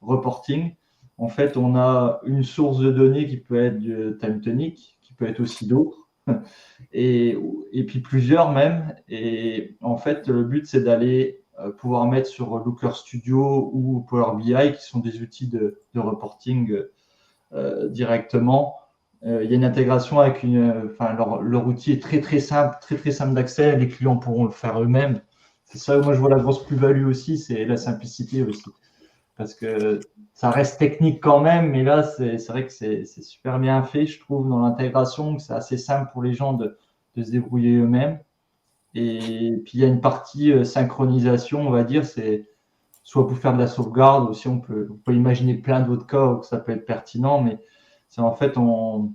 reporting. En fait, on a une source de données qui peut être du TimeTonic, qui peut être aussi d'autres. Et puis plusieurs même. Et en fait, le but, c'est d'aller pouvoir mettre sur Looker Studio ou Power BI, qui sont des outils de reporting directement. Il y a une intégration avec leur outil est très simple d'accès. Les clients pourront le faire eux-mêmes. C'est ça, moi, je vois la grosse plus-value aussi, c'est la simplicité aussi. Parce que ça reste technique quand même, mais là, c'est vrai que c'est super bien fait, je trouve, dans l'intégration, que c'est assez simple pour les gens de se débrouiller eux-mêmes. Et puis, il y a une partie synchronisation, on va dire, c'est soit pour faire de la sauvegarde, aussi on peut imaginer plein d'autres cas où ça peut être pertinent, mais c'est en fait, on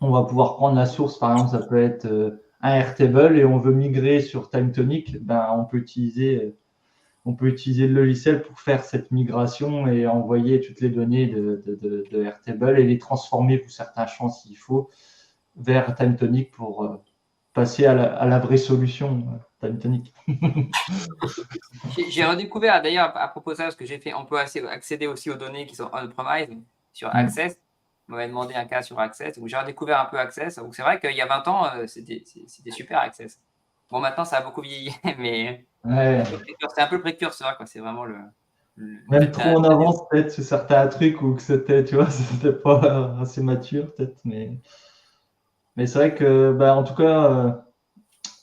va pouvoir prendre la source, par exemple, ça peut être un Airtable et on veut migrer sur TimeTonic, on peut utiliser le logiciel pour faire cette migration et envoyer toutes les données de Airtable et les transformer pour certains champs s'il faut vers TimeTonic pour passer à la vraie solution TimeTonic. J'ai redécouvert d'ailleurs à propos de ça, parce que on peut accéder aussi aux données qui sont on-premise sur Access. On m'avait demandé un cas sur Access, donc j'ai redécouvert un peu Access. Donc c'est vrai qu'il y a 20 ans, c'était super Access. Bon, maintenant ça a beaucoup vieilli, mais c'est un peu le précurseur, quoi. C'est vraiment même trop en avance peut-être sur certains trucs ou que c'était, tu vois, c'était pas assez mature peut-être, mais c'est vrai que, en tout cas,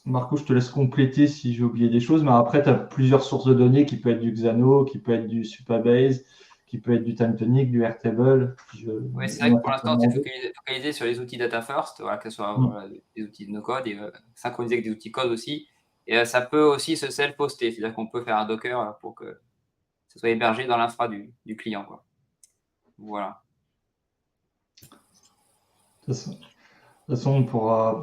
Marco, je te laisse compléter si j'ai oublié des choses, mais après, tu as plusieurs sources de données qui peut être du Xano, qui peut être du Supabase, qui peut être du TimeTonic, du Airtable. Oui, c'est vrai que pour l'instant, c'est focalisé sur les outils data first, voilà, que ce soit des outils de no-code et synchronisé avec des outils code aussi. Et ça peut aussi se self-hoster, c'est-à-dire qu'on peut faire un Docker pour que ce soit hébergé dans l'infra du client, quoi. Voilà. De toute façon, on pourra,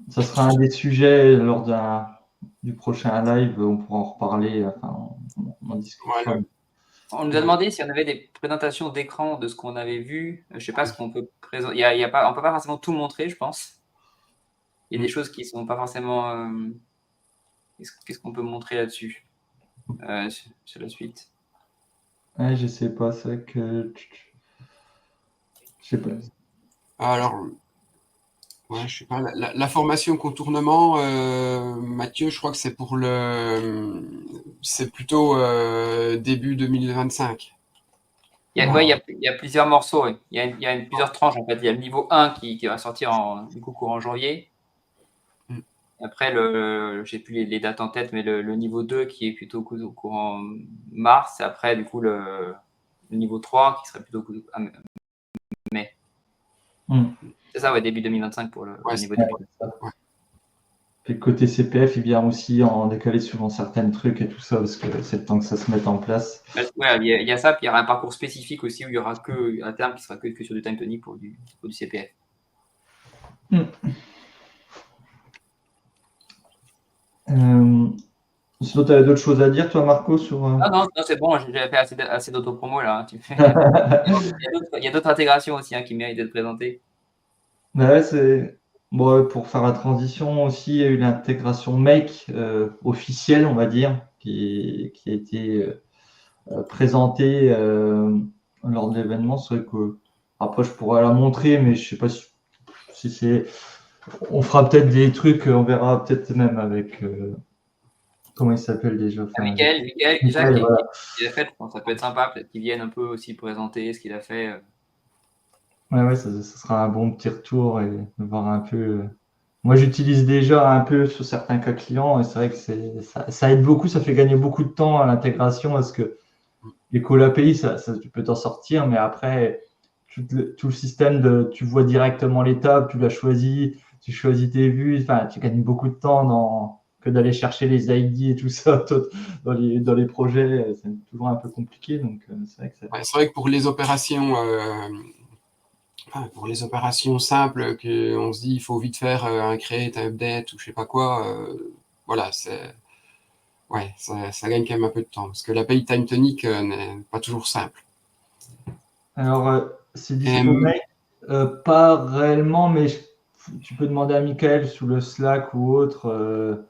ça sera un des sujets lors du prochain live. On pourra en reparler. On en discutera. Voilà. On nous a demandé si on avait des présentations d'écran de ce qu'on avait vu. Je ne sais pas ce qu'on peut présenter. On ne peut pas forcément tout montrer, je pense. Il y a des choses qui ne sont pas forcément. Qu'est-ce qu'on peut montrer là-dessus sur la suite? Ouais, je sais pas, c'est vrai que. Je sais pas. Alors, ouais, je sais pas, la formation contournement, Mathieu, je crois que c'est c'est plutôt début 2025. Il y a plusieurs morceaux. Ouais. Il y a plusieurs tranches en fait. Il y a le niveau 1 qui va sortir du coup courant janvier. Après, je n'ai plus les dates en tête, mais le niveau 2 qui est plutôt courant mars. Et après, du coup, le niveau 3 qui serait plutôt mai. C'est ça, ouais, début 2025 pour le niveau des ouais. Et côté CPF, il vient aussi en décaler suivant certains trucs et tout ça, parce que c'est le temps que ça se mette en place. Ouais, il y a ça, puis il y aura un parcours spécifique aussi où il y aura un terme qui sera que sur du TimeTonic pour du CPF. Sinon, tu avais d'autres choses à dire, toi, Marco, sur. Non, c'est bon, j'ai fait assez d'autopromo là. Hein, il y a d'autres intégrations aussi qui méritent d'être présentées. Ouais, bon, pour faire la transition aussi, il y a eu l'intégration Make officielle, on va dire, qui a été présentée lors de l'événement. C'est vrai que après, je pourrais la montrer, mais je sais pas si c'est. On fera peut-être des trucs, on verra peut-être même avec. Comment il s'appelle déjà? Michael, déjà, qui a fait, je pense que ça peut être sympa, peut-être qu'il vienne un peu aussi présenter ce qu'il a fait. Ouais, ça sera un bon petit retour et de voir un peu. Moi, j'utilise déjà un peu sur certains cas clients et c'est vrai que ça aide beaucoup, ça fait gagner beaucoup de temps à l'intégration parce que les calls API, tu peux t'en sortir, mais après, tout le système tu vois directement l'étape, tu l'as choisi, tu choisis tes vues, enfin, tu gagnes beaucoup de temps que d'aller chercher les ID et tout ça dans les projets, c'est toujours un peu compliqué. Donc, c'est vrai que pour les opérations. Pour les opérations simples, qu'on se dit il faut vite faire un create, un update ou je sais pas quoi, voilà, ça gagne quand même un peu de temps. Parce que l'API TimeTonic n'est pas toujours simple. Alors, c'est disponible, pas réellement, mais tu peux demander à Michael sous le Slack ou autre.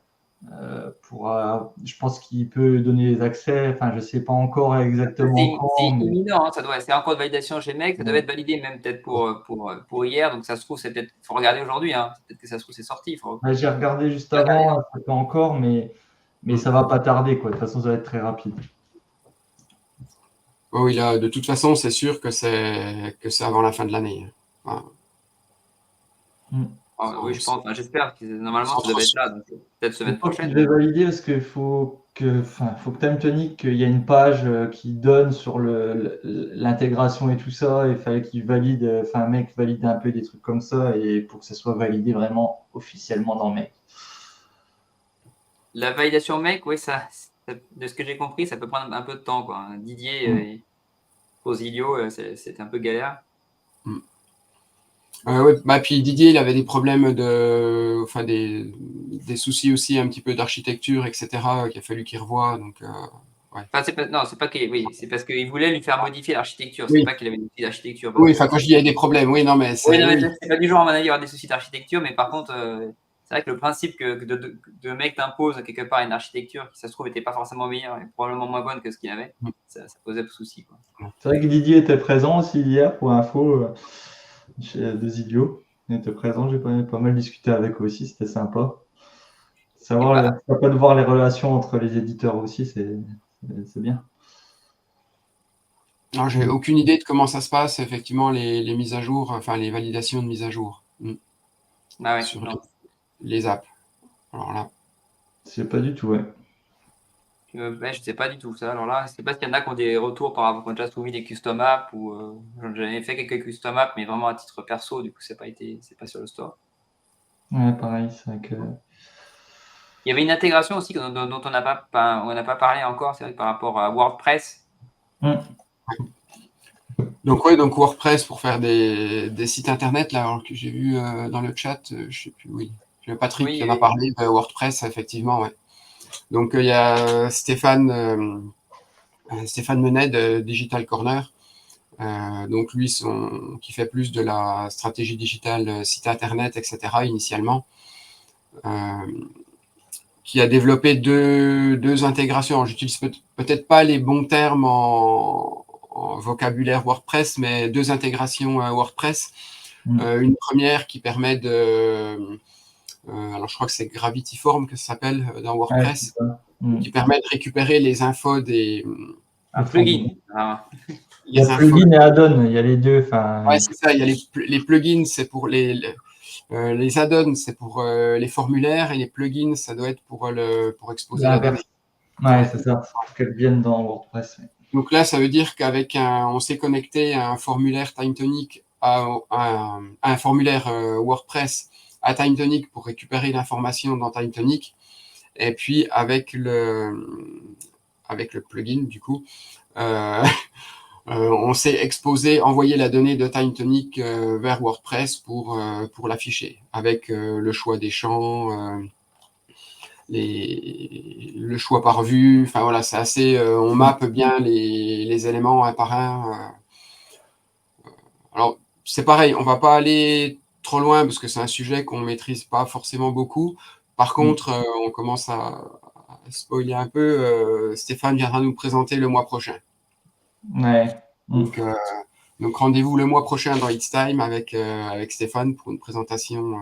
Je pense qu'il peut donner les accès. Enfin, je ne sais pas encore exactement quand. C'est imminent, c'est encore de validation chez Make, ça doit être validé même peut-être pour hier, donc ça se trouve, il faut regarder aujourd'hui, peut-être que ça se trouve, c'est sorti. J'ai regardé juste avant, pas encore, mais ça va pas tarder, quoi. De toute façon, ça va être très rapide. Oui, là, de toute façon, c'est sûr que c'est avant la fin de l'année. Oui, je pense, j'espère que normalement ça devait être là, donc peut-être semaine prochaine. Je vais valider parce qu'il faut que TimeTonic, qu'il y a une page qui donne sur l'intégration et tout ça, et il fallait qu'il valide, un mec valide un peu des trucs comme ça, et pour que ça soit validé vraiment officiellement dans Make. La validation Make, oui, de ce que j'ai compris, ça peut prendre un peu de temps, quoi. Didier, Posilio, c'était un peu galère. Puis Didier, il avait des problèmes des soucis aussi un petit peu d'architecture, etc., qu'il a fallu qu'il revoie. Donc, c'est parce qu'il voulait lui faire modifier l'architecture. Oui. C'est pas qu'il avait des soucis d'architecture. Oui, quand je dis il y a des problèmes, oui, non, mais c'est pas du genre à mon avis avoir des soucis d'architecture, mais par contre, c'est vrai que le principe de mec t'impose quelque part une architecture qui, ça se trouve, n'était pas forcément meilleure et probablement moins bonne que ce qu'il avait, ça posait souci, quoi. C'est vrai que Didier était présent aussi hier pour info chez Deux Idiots. Il était présent, j'ai pas mal discuté avec eux aussi, c'était sympa. Pas de voir les relations entre les éditeurs aussi, c'est bien. Alors, j'ai aucune idée de comment ça se passe, effectivement, les mises à jour, les validations de mise à jour sur les apps. Alors là, C'est pas du tout, ouais. Je sais pas du tout ça. Alors là, je sais pas s'il y en a qui ont des retours par rapport, qui ont déjà soumis des custom apps ou j'en ai fait quelques custom apps, mais vraiment à titre perso, du coup, c'est pas sur le store. Ouais, pareil, c'est vrai que. Il y avait une intégration aussi dont on n'a pas parlé encore, c'est vrai, par rapport à WordPress. donc ouais, donc WordPress pour faire des sites internet, là, alors que j'ai vu dans le chat, je sais plus, oui. Patrick Oui, qui en a parlé de WordPress, effectivement, ouais. Donc il y a Stéphane Menet de Digital Corner, donc lui qui fait plus de la stratégie digitale, site internet, etc. initialement, qui a développé deux intégrations. J'utilise peut-être pas les bons termes en vocabulaire WordPress, mais deux intégrations WordPress. Une première qui permet alors je crois que c'est Gravity Form que ça s'appelle dans WordPress, qui permet de récupérer les infos un plugin. Il y a plugin et add-on, il y a les deux. Ouais, c'est ça. Il y a les plugins, c'est pour les add-ons, c'est pour les formulaires, et les plugins, ça doit être pour exposer la donnée. Ouais, c'est ça, pour qu'elles viennent dans WordPress. Donc là, ça veut dire on s'est connecté à un formulaire TimeTonic, à un formulaire WordPress à TimeTonic pour récupérer l'information dans TimeTonic. Et puis avec le plugin, du coup, on s'est envoyé la donnée de TimeTonic vers WordPress pour l'afficher, avec le choix des champs, le choix par vue. Enfin voilà, c'est assez. On mappe bien les éléments un par un. Alors c'est pareil, on va pas aller trop loin parce que c'est un sujet qu'on maîtrise pas forcément beaucoup. Par contre, on commence à spoiler un peu. Stéphane viendra nous présenter le mois prochain. Ouais. Donc rendez-vous le mois prochain dans It's Time avec Stéphane pour une présentation.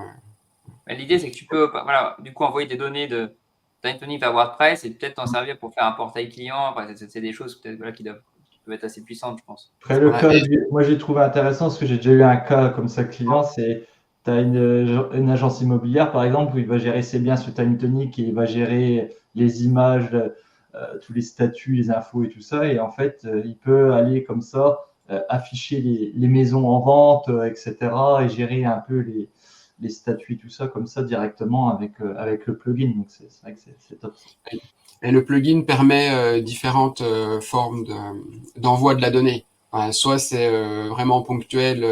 L'idée, c'est que tu peux du coup envoyer des données de TimeTonic vers WordPress et peut-être t'en servir pour faire un portail client. Enfin, c'est des choses peut-être qui peuvent être assez puissantes, je pense. Après, le cas, moi j'ai trouvé intéressant parce que j'ai déjà eu un cas comme ça client, c'est tu as une agence immobilière par exemple où il va gérer ses biens sur TimeTonic et il va gérer les images, tous les statuts, les infos et tout ça. Et en fait, il peut aller comme ça, afficher les maisons en vente, etc. et gérer un peu les statuts et tout ça comme ça directement avec le plugin. Donc c'est vrai que c'est top. Et le plugin permet différentes formes d'envoi de la donnée. Soit c'est vraiment ponctuel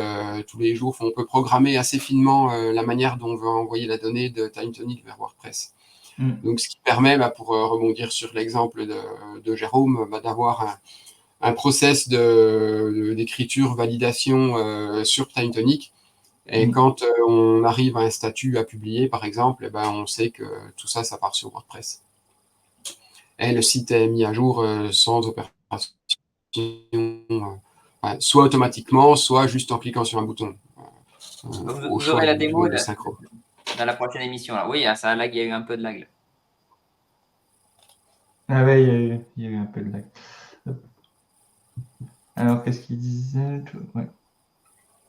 tous les jours. On peut programmer assez finement la manière dont on veut envoyer la donnée de TimeTonic vers WordPress. Donc, ce qui permet, pour rebondir sur l'exemple de Jérôme, d'avoir un process d'écriture, validation sur TimeTonic. Et quand on arrive à un statut à publier, par exemple, on sait que tout ça, ça part sur WordPress. Et le site est mis à jour sans opération, soit automatiquement, soit juste en cliquant sur un bouton. Vous aurez la démo dans la prochaine émission. Là. Oui, ça a lag, il y a eu un peu de lag. Ah ouais, il y a eu un peu de lag. Alors, qu'est-ce qu'il disait? Ouais.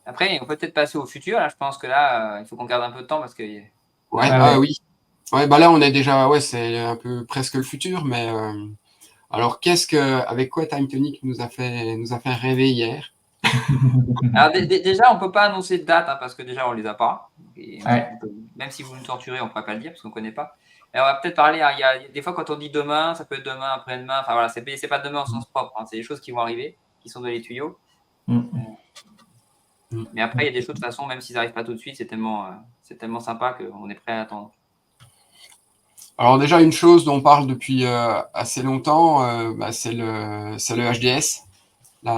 Après, on peut peut-être passer au futur. Là, je pense que là, il faut qu'on garde un peu de temps parce que. Ouais, oui. Ouais, là, on est déjà, c'est un peu presque le futur, mais alors, avec quoi TimeTonic nous a fait rêver hier? Alors, déjà, on peut pas annoncer de date parce que déjà, on les a pas. Et Ouais. même si vous nous torturez, on pourrait pas le dire parce qu'on connaît pas. Et on va peut-être parler. Il y a des fois, quand on dit demain, ça peut être demain, après-demain. Enfin voilà, c'est pas demain au sens propre. C'est des choses qui vont arriver, qui sont dans les tuyaux. Mais après, il y a des choses de toute façon, même s'ils n'arrivent pas tout de suite, c'est tellement sympa qu'on est prêt à attendre. Alors déjà, une chose dont on parle depuis assez longtemps, c'est le HDS,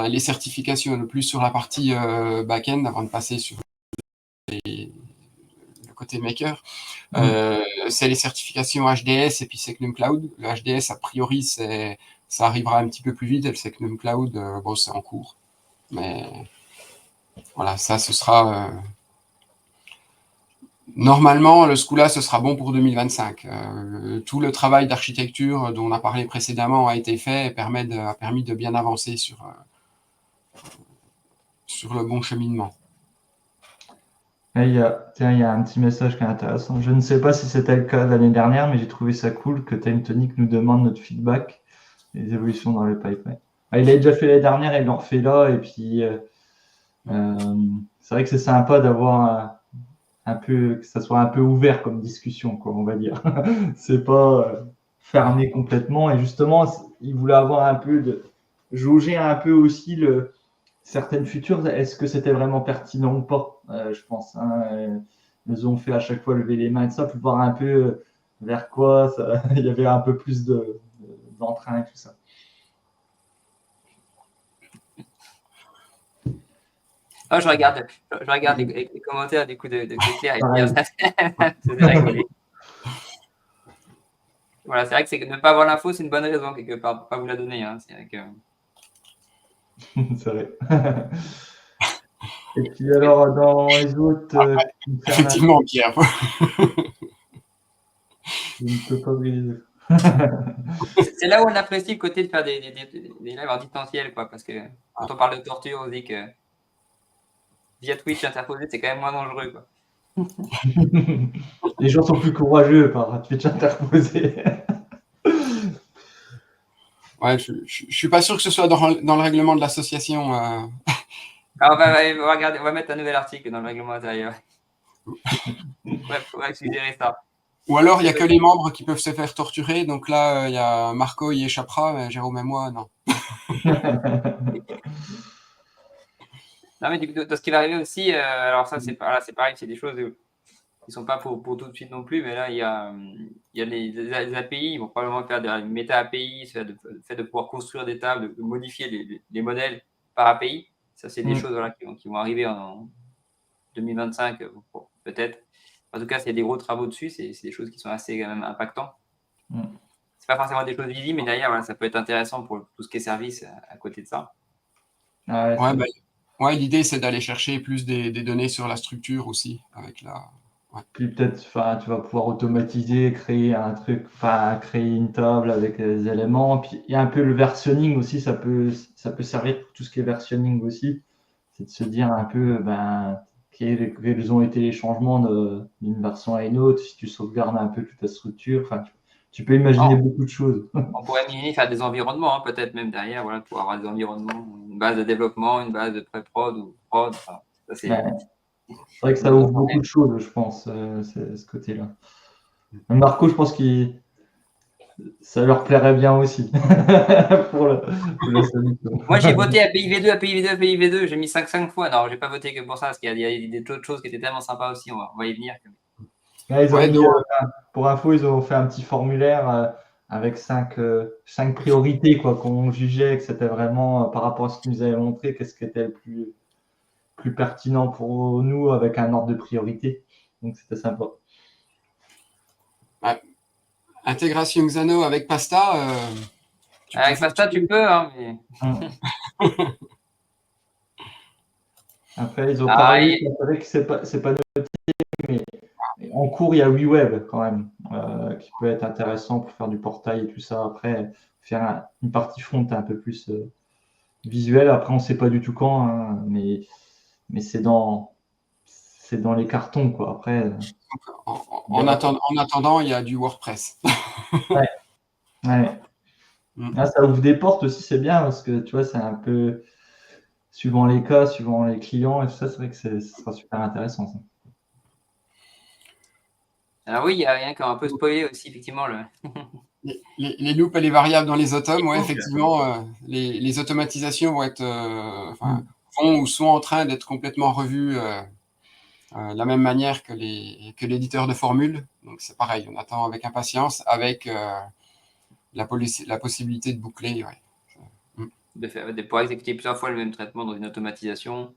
les certifications, le plus sur la partie back-end avant de passer sur le côté maker. C'est les certifications HDS et puis Secnum Cloud. Le HDS, a priori, ça arrivera un petit peu plus vite, et le Secnum Cloud, c'est en cours. Mais voilà, ça, ce sera... Normalement, le Scula, ce sera bon pour 2025. Tout le travail d'architecture dont on a parlé précédemment a été fait et a permis de bien avancer sur le bon cheminement. Tiens, il y a un petit message qui est intéressant. Je ne sais pas si c'était le cas l'année dernière, mais j'ai trouvé ça cool que Time Tonic nous demande notre feedback, les évolutions dans le pipe. Ouais. Il l'a déjà fait l'année dernière, il l'en refait là, et puis c'est vrai que c'est sympa d'avoir un peu, que ça soit un peu ouvert comme discussion, quoi, on va dire. C'est pas fermé complètement, et justement, il voulait avoir un peu jauger un peu aussi certaines futures, est-ce que c'était vraiment pertinent ou pas, je pense. Ils ont fait à chaque fois lever les mains et tout ça pour voir un peu vers quoi il y avait un peu plus d'entrain et tout ça. Oh, je regarde les commentaires du coup de Claire et Pierre. C'est rigolé. Voilà, c'est vrai que ne pas avoir l'info, c'est une bonne raison quelque part, pas vous la donner. Hein. C'est vrai que... c'est vrai. Et puis alors, dans les autres... effectivement, Pierre. Je ne peux pas briser. C'est là où on apprécie le côté de faire des lives en distanciel, quoi, parce que quand on parle de torture, on dit que via Twitch interposé, c'est quand même moins dangereux, quoi. Les gens sont plus courageux par Twitch interposé. Ouais, je suis pas sûr que ce soit dans le règlement de l'association. Alors, on va mettre un nouvel article dans le règlement intérieur. Bref, il faudra suggérer ça. Ou alors, il n'y a que les membres qui peuvent se faire torturer. Donc là, il y a Marco, il échappera, mais Jérôme et moi, non. Non, mais de ce qui va arriver aussi, alors ça, c'est pareil, c'est des choses qui ne sont pas pour tout de suite non plus, mais là, il y a les API, ils vont probablement faire des méta-API, le fait de pouvoir construire des tables, de modifier les modèles par API. Ça, c'est des choses voilà, qui vont arriver en 2025, peut-être. En tout cas, s'il y a des gros travaux dessus, c'est des choses qui sont assez quand même impactantes. C'est pas forcément des choses visibles, mais derrière, voilà, ça peut être intéressant pour tout ce qui est service à côté de ça. Ouais, l'idée, c'est d'aller chercher plus des données sur la structure aussi. Puis peut-être, tu vas pouvoir automatiser, créer un truc, créer une table avec des éléments. Puis il y a un peu le versionning aussi, ça peut servir pour tout ce qui est versionning aussi. C'est de se dire un peu, quels ont été les changements d'une version à une autre, si tu sauvegardes un peu toute ta structure. Enfin, tu peux imaginer beaucoup de choses. On pourrait imaginer faire des environnements, hein, peut-être même derrière, voilà, pour avoir des environnements, une base de développement, une base de pré-prod ou prod. Enfin, ça, c'est vrai que ça ouvre beaucoup de choses, je pense, ce côté-là. Marco, je pense que ça leur plairait bien aussi. pour la Moi, j'ai voté API V2, API V2, API V2. J'ai mis 5 fois. Non, j'ai pas voté que pour ça, parce qu'il y a d'autres choses qui étaient tellement sympas aussi. On va y venir. Pour info, ils ont fait un petit formulaire avec 5 priorités qu'on jugeait que c'était vraiment, par rapport à ce qu'ils nous avaient montré, qu'est-ce qui était le plus pertinent pour nous avec un ordre de priorité. Donc, c'était sympa. Intégration Xano avec Pasta. Avec Pasta, tu peux. Hein, mais... Après, ils ont parlé, c'est pas noté, mais en cours, il y a WeWeb quand même, qui peut être intéressant pour faire du portail et tout ça. Après, faire une partie front un peu plus visuelle. Après, on ne sait pas du tout quand, hein, mais c'est dans les cartons, quoi. Après, en attendant, il y a du WordPress. Ouais. Là, ça ouvre des portes aussi, c'est bien, parce que tu vois, c'est un peu suivant les cas, suivant les clients et tout ça, c'est vrai que ce sera super intéressant. Ça. Alors oui, il y a rien qui a un peu spoilé aussi, effectivement. Les loops et les variables dans les automes, ouais, effectivement, les automatisations vont être, vont ou sont en train d'être complètement revues de la même manière que l'éditeur de formules. Donc c'est pareil, on attend avec impatience, avec la possibilité de boucler. Ouais. De pouvoir exécuter plusieurs fois le même traitement dans une automatisation.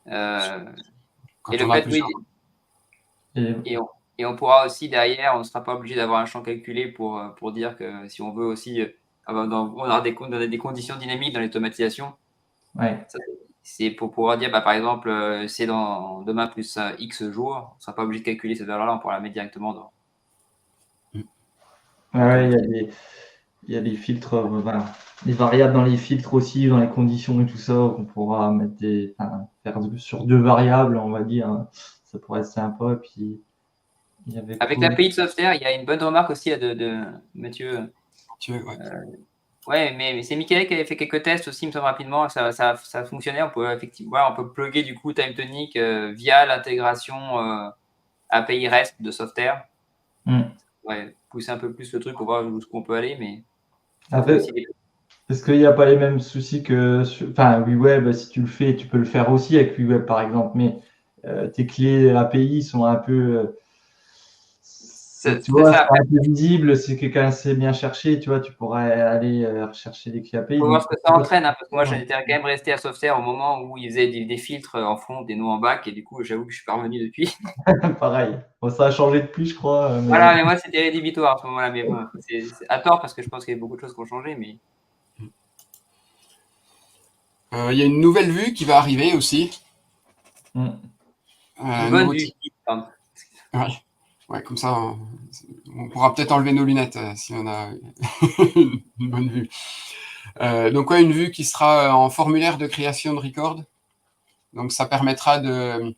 Quand on a plusieurs... Et on pourra aussi derrière, on ne sera pas obligé d'avoir un champ calculé pour dire que si on veut aussi, on aura des conditions dynamiques dans l'automatisation. Ouais. C'est pour pouvoir dire, par exemple, c'est dans demain plus X jours, on ne sera pas obligé de calculer cette valeur-là, on pourra la mettre directement dans. Il y a des filtres, des variables dans les filtres aussi, dans les conditions et tout ça, on pourra mettre faire sur 2 variables, on va dire, hein. Ça pourrait être sympa. Puis, il y avait Avec quoi? l'API de Software, il y a une bonne remarque aussi de Mathieu. Ouais. Ouais, mais c'est Michael qui avait fait quelques tests aussi, il me semble rapidement, ça fonctionnait. On peut effectivement, on peut plugger du coup TimeTonic via l'intégration API REST de Software. Ouais, pousser un peu plus le truc pour voir jusqu'où on peut aller, mais ça fait aussi des... Est-ce qu'il n'y a pas les mêmes soucis que enfin, WeWeb, si tu le fais, tu peux le faire aussi avec WeWeb par exemple, mais tes clés API sont un peu, tu vois, ça. c'est un peu visible. Si quelqu'un sait bien chercher, tu vois, tu pourrais aller rechercher les clés API. Faut voir ce que ça entraîne, hein, parce que moi, Ouais. j'étais quand même resté à Software au moment où ils faisaient des filtres en front, des noms en back, et du coup, j'avoue que je suis pas revenu depuis. Pareil. Bon, ça a changé depuis, je crois. Voilà, mais moi, c'était rédhibitoire à ce moment-là, mais bon, c'est à tort parce que je pense qu'il y a beaucoup de choses qui ont changé, mais. Il y a une nouvelle vue qui va arriver aussi. Une bonne vue. Ouais, comme ça, on pourra peut-être enlever nos lunettes si on a une bonne vue. Donc, ouais, une vue qui sera en formulaire de création de record. Donc, ça permettra de,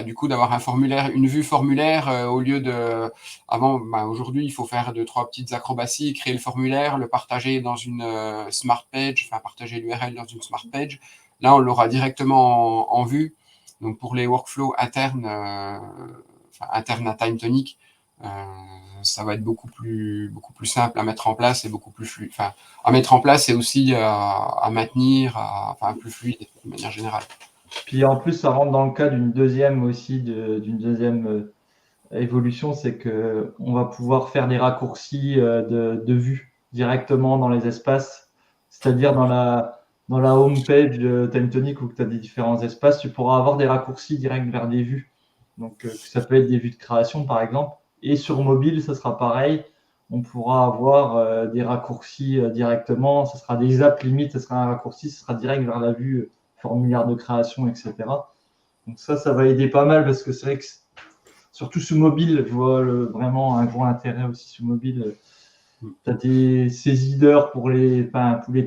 du coup, d'avoir un formulaire, une vue formulaire au lieu de. Avant, aujourd'hui, il faut faire 2-3 petites acrobaties, créer le formulaire, le partager dans une smart page, enfin partager l'URL dans une smart page. Là, on l'aura directement en vue. Donc, pour les workflows internes, internes à TimeTonic, ça va être beaucoup plus simple à mettre en place et beaucoup plus fluide. Enfin, à mettre en place et aussi à maintenir, plus fluide de manière générale. Puis en plus, ça rentre dans le cas d'une deuxième évolution, c'est que on va pouvoir faire des raccourcis de vue directement dans les espaces, c'est-à-dire dans la home page de TimeTonic où tu as des différents espaces, tu pourras avoir des raccourcis directs vers des vues. Donc ça peut être des vues de création par exemple. Et sur mobile, ça sera pareil. On pourra avoir des raccourcis directement. Ça sera des apps limite, ça sera un raccourci, ça sera direct vers la vue formulaire de création, etc. Donc ça va aider pas mal parce que c'est vrai que surtout sous mobile, je vois vraiment un gros intérêt aussi sous mobile. Tu as tes saisideurs pour les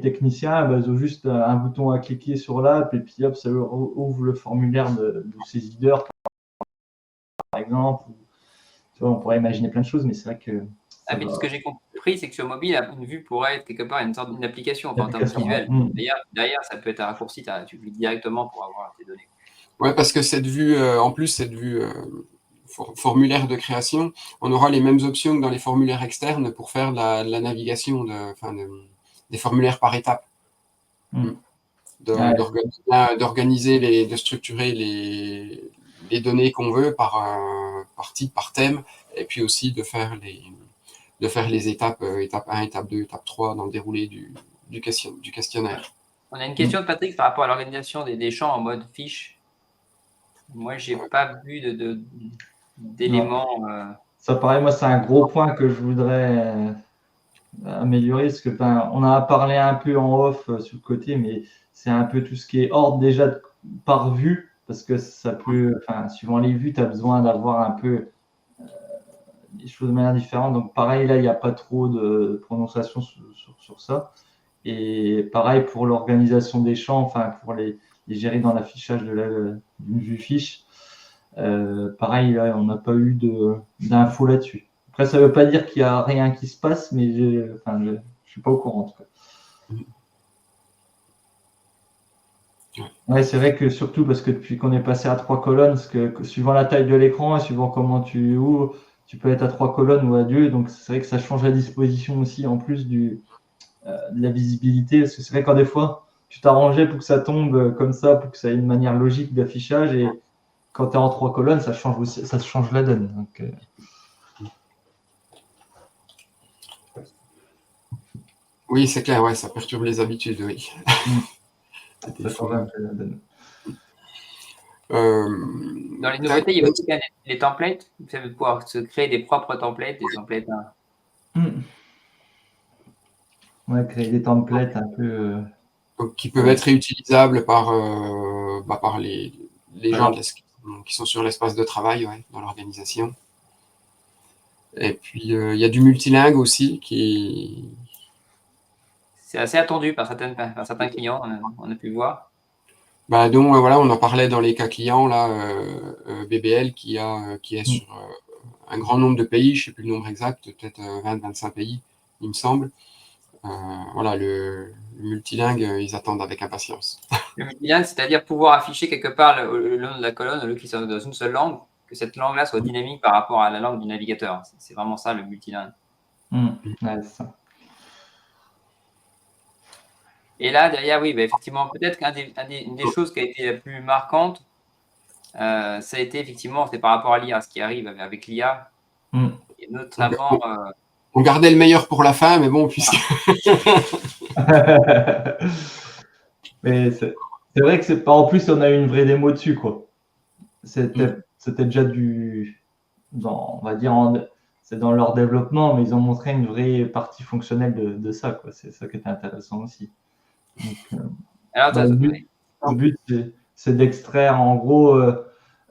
techniciens, ils ont juste un bouton à cliquer sur l'app et puis hop, ça ouvre le formulaire du saisideur, par exemple. Tu vois, on pourrait imaginer plein de choses, mais c'est vrai que. Mais ce que j'ai compris, c'est que sur mobile, une vue pourrait être quelque part une sorte d'application, en termes visuels. Derrière, ça peut être un raccourci, tu cliques directement pour avoir tes données. Ouais, parce que cette vue, en plus, cette vue formulaire de création, on aura les mêmes options que dans les formulaires externes pour faire la navigation des formulaires par étapes. D'organiser, de structurer les données qu'on veut par type, par thème, et puis aussi de faire les étapes, étape 1, étape 2, étape 3 dans le déroulé du questionnaire. On a une question de Patrick par rapport à l'organisation des champs en mode fiche. Moi, j'ai pas vu d'éléments. Ça, pareil, moi, c'est un gros point que je voudrais améliorer, parce que on en a parlé un peu en off sur le côté, mais c'est un peu tout ce qui est ordre déjà par vue, parce que ça peut, suivant les vues, tu as besoin d'avoir un peu des choses de manière différente. Donc pareil, là, il n'y a pas trop de prononciation sur ça. Et pareil pour l'organisation des champs, pour les gérer dans l'affichage d'une vue fiche. Pareil, là, on n'a pas eu d'infos là-dessus. Après, ça ne veut pas dire qu'il n'y a rien qui se passe, mais je ne suis pas au courant en tout cas. Ouais, c'est vrai que surtout parce que depuis qu'on est passé à 3 colonnes, parce que suivant la taille de l'écran et suivant comment tu ouvres, tu peux être à 3 colonnes ou à 2. Donc c'est vrai que ça change la disposition aussi en plus de la visibilité. Parce que c'est vrai quand des fois, tu t'arrangeais pour que ça tombe comme ça, pour que ça ait une manière logique d'affichage. Et quand tu es en 3 colonnes, ça change la donne. Donc, oui, c'est clair, ouais, ça perturbe les habitudes, oui. Ça change un peu la donne. Dans les nouveautés, il y a aussi les templates. Vous savez pouvoir se créer des propres templates, des templates. Ouais, créer des templates un peu. Donc, qui peuvent être réutilisables par les gens qui sont sur l'espace de travail, ouais, dans l'organisation. Et puis, il y a du multilingue aussi qui. C'est assez attendu par certains clients, on a pu voir. dont voilà, on en parlait dans les cas clients, là, BBL qui est sur un grand nombre de pays, je ne sais plus le nombre exact, peut-être 20-25 pays, il me semble. Voilà, le multilingue, ils attendent avec impatience. Le multilingue, c'est-à-dire pouvoir afficher quelque part le long de la colonne, au lieu qu'il soit dans une seule langue, que cette langue-là soit dynamique par rapport à la langue du navigateur. C'est vraiment ça le multilingue. Ouais, c'est ça. Et là, derrière, oui, effectivement, peut-être qu'une des choses qui a été la plus marquante, ça a été effectivement, c'est par rapport à l'IA, ce qui arrive avec l'IA. Et notamment. On gardait le meilleur pour la fin, mais bon, puisque. Mais c'est vrai que c'est pas. En plus, on a eu une vraie démo dessus, quoi. C'était déjà on va dire, c'est dans leur développement, mais ils ont montré une vraie partie fonctionnelle de ça, quoi. C'est ça qui était intéressant aussi. Donc, alors, le but, c'est d'extraire, en gros,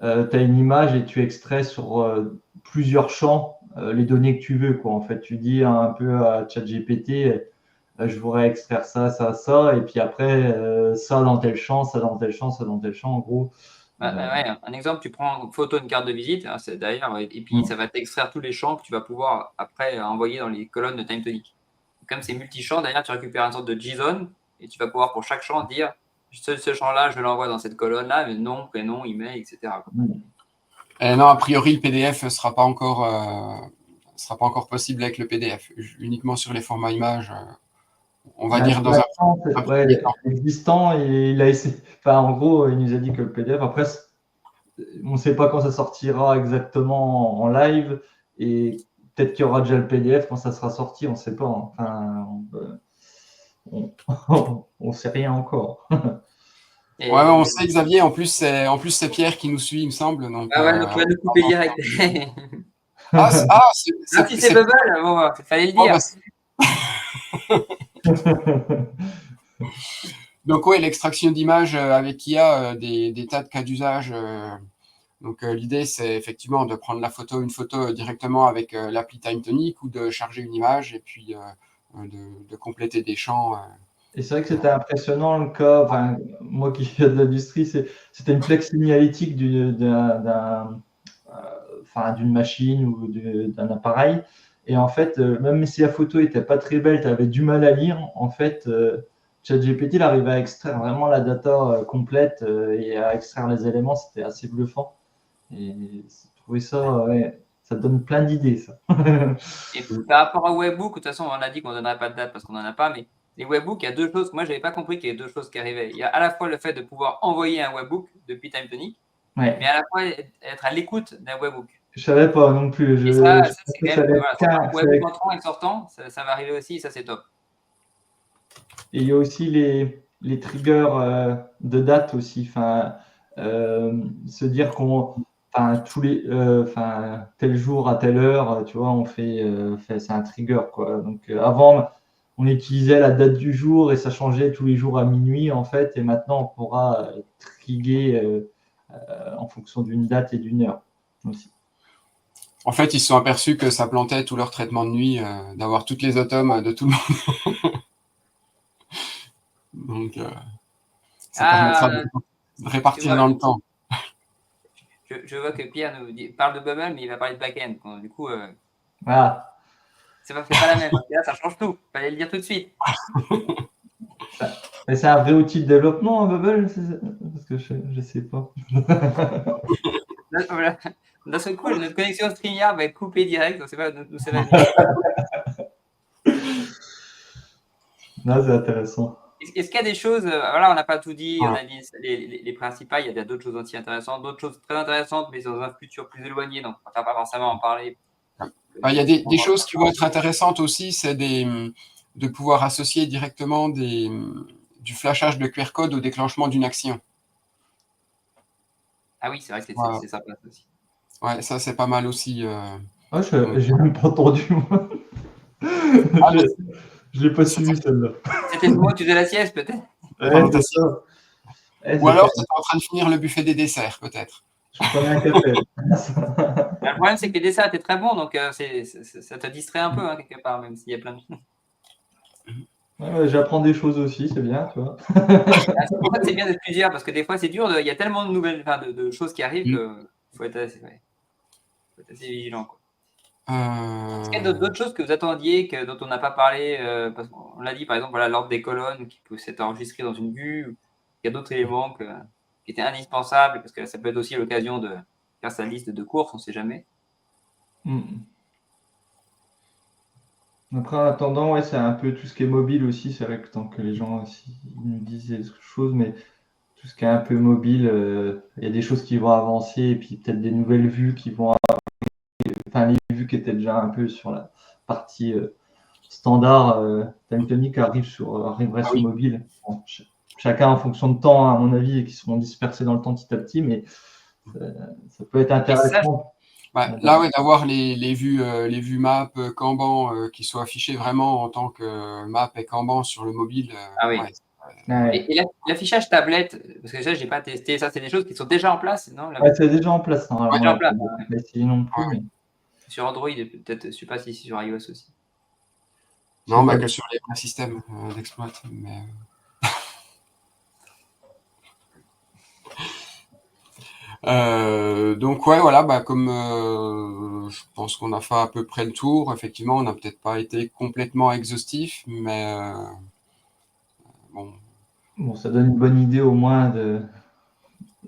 tu as une image et tu extrais sur plusieurs champs les données que tu veux, quoi. En fait, tu dis un peu à ChatGPT, je voudrais extraire ça, ça, ça, et puis après, ça dans tel champ, ça dans tel champ, ça dans tel champ, en gros. Un exemple, tu prends une photo d'une carte de visite, hein, d'ailleurs, et puis ça va t'extraire tous les champs que tu vas pouvoir après envoyer dans les colonnes de TimeTonic. Comme c'est multi-champ, d'ailleurs, tu récupères une sorte de JSON et tu vas pouvoir pour chaque champ dire ce champ-là, je l'envoie dans cette colonne-là, mais nom, prénom, email, etc. Non, a priori, le PDF ne sera pas encore possible avec le PDF, uniquement sur les formats images. On va dire dans l'existant, il a essayé. Enfin, en gros, il nous a dit que le PDF, après, on ne sait pas quand ça sortira exactement en live, et peut-être qu'il y aura déjà le PDF quand ça sera sorti, on ne sait pas. Enfin, on sait rien encore. On sait, Xavier, en plus c'est Pierre qui nous suit, il me semble. Donc, donc il va nous couper direct. c'est Bubble, bon, il fallait le dire. Donc oui, l'extraction d'images avec IA, des tas de cas d'usage. Donc l'idée, c'est effectivement de prendre une photo directement avec l'appli TimeTonic ou de charger une image et puis de compléter des champs. Et c'est vrai que c'était impressionnant le cas, enfin, moi qui viens de l'industrie, c'était une plaque signalétique d'une machine ou d'un appareil. Et en fait, même si la photo n'était pas très belle, tu avais du mal à lire, en fait, ChatGPT il arrivait à extraire vraiment la data complète et à extraire les éléments, c'était assez bluffant. Et j'ai trouvé ça, ça donne plein d'idées, ça. Et par rapport à Webbook, de toute façon, on a dit qu'on ne donnerait pas de date parce qu'on n'en a pas, mais les Webbook, il y a deux choses. Moi, je n'avais pas compris qu'il y avait deux choses qui arrivaient. Il y a à la fois le fait de pouvoir envoyer un Webbook depuis TimeTonic, mais à la fois être à l'écoute d'un Webbook. Je savais pas non plus. Et ça c'est quand même. Webbook entrant et sortant, ça va arriver aussi, ça c'est top. Et il y a aussi les triggers de date aussi. Enfin, se dire tel jour à telle heure, tu vois, on fait c'est un trigger, quoi. Donc avant, on utilisait la date du jour et ça changeait tous les jours à minuit, en fait. Et maintenant, on pourra trigger en fonction d'une date et d'une heure aussi. En fait, ils se sont aperçus que ça plantait tout leur traitement de nuit, d'avoir toutes les automes de tout le monde. Donc, ça permettra de répartir dans le temps. Je vois que Pierre parle de Bubble, mais il va parler de back-end. Du coup, c'est pas la même. Là, ça change tout. Il fallait le dire tout de suite. Mais c'est un vrai outil de développement, Bubble? Parce que je sais pas. D'un seul coup, notre connexion StreamYard va être coupée direct. On sait pas d'où ça va venir. Non, c'est intéressant. Est-ce qu'il y a des choses, voilà, on n'a pas tout dit, on a dit les principales, il y a d'autres choses aussi intéressantes, d'autres choses très intéressantes, mais dans un futur plus éloigné, donc on ne va pas forcément en parler. Il y a des choses qui vont être intéressantes aussi, c'est de pouvoir associer directement du flashage de QR code au déclenchement d'une action. Ah oui, c'est vrai que c'est ça place aussi. Ouais, ça c'est pas mal aussi. J'ai même pas entendu, moi. Je l'ai pas suivi, celle-là. C'était le moment où tu faisais la sieste, peut-être. Ouais, ça. Ou alors, tu étais en train de finir le buffet des desserts, peut-être. Je prenais un café. Le problème, c'est que les desserts étaient très bons, donc ça te distrait un peu, quelque part, même s'il y a plein de choses. Ouais, j'apprends des choses aussi, c'est bien, tu vois. C'est pour ça que c'est bien d'être plusieurs, parce que des fois, c'est dur. Il y a tellement de nouvelles, enfin, de choses qui arrivent Mm. qu'il faut être assez vigilant, quoi. Est-ce qu'il y a Euh, d'autres choses que vous attendiez, dont on n'a pas parlé parce qu'on l'a dit, par exemple, voilà, l'ordre des colonnes qui peut s'être enregistré dans une vue. Il y a d'autres éléments qui étaient indispensables, parce que ça peut être aussi l'occasion de faire sa liste de courses, on ne sait jamais. Après, en attendant, ouais, c'est un peu tout ce qui est mobile aussi. C'est vrai que tant que les gens aussi, ils nous disent des choses, mais tout ce qui est un peu mobile, il y a des choses qui vont avancer et puis peut-être des nouvelles vues qui vont, enfin, les vues qui étaient déjà un peu sur la partie standard, TimeTonic arriverait Ah sur oui. mobile. Bon, chacun en fonction de temps, à mon avis, et qui seront dispersés dans le temps petit à petit, mais ça peut être Et ça, intéressant. Là, ouais, d'avoir les vues map Kanban qui soient affichées vraiment en tant que map et Kanban sur le mobile. ah oui. Ouais. Ouais. Et l'affichage tablette, parce que ça, j'ai pas testé. Ça, c'est des choses qui sont déjà en place, non? Ouais, c'est déjà en place Ouais, normalement. déjà en Là. place. Je Ouais. vais pas essayer non plus, Ouais. mais Sur Android, peut-être, je sais pas si c'est sur iOS aussi. je sais Non, pas. que sur les vrais systèmes d'exploit. Mais... donc ouais, voilà, comme je pense qu'on a fait à peu près le tour. Effectivement, on n'a peut-être pas été complètement exhaustif, mais bon. Bon, ça donne une bonne idée au moins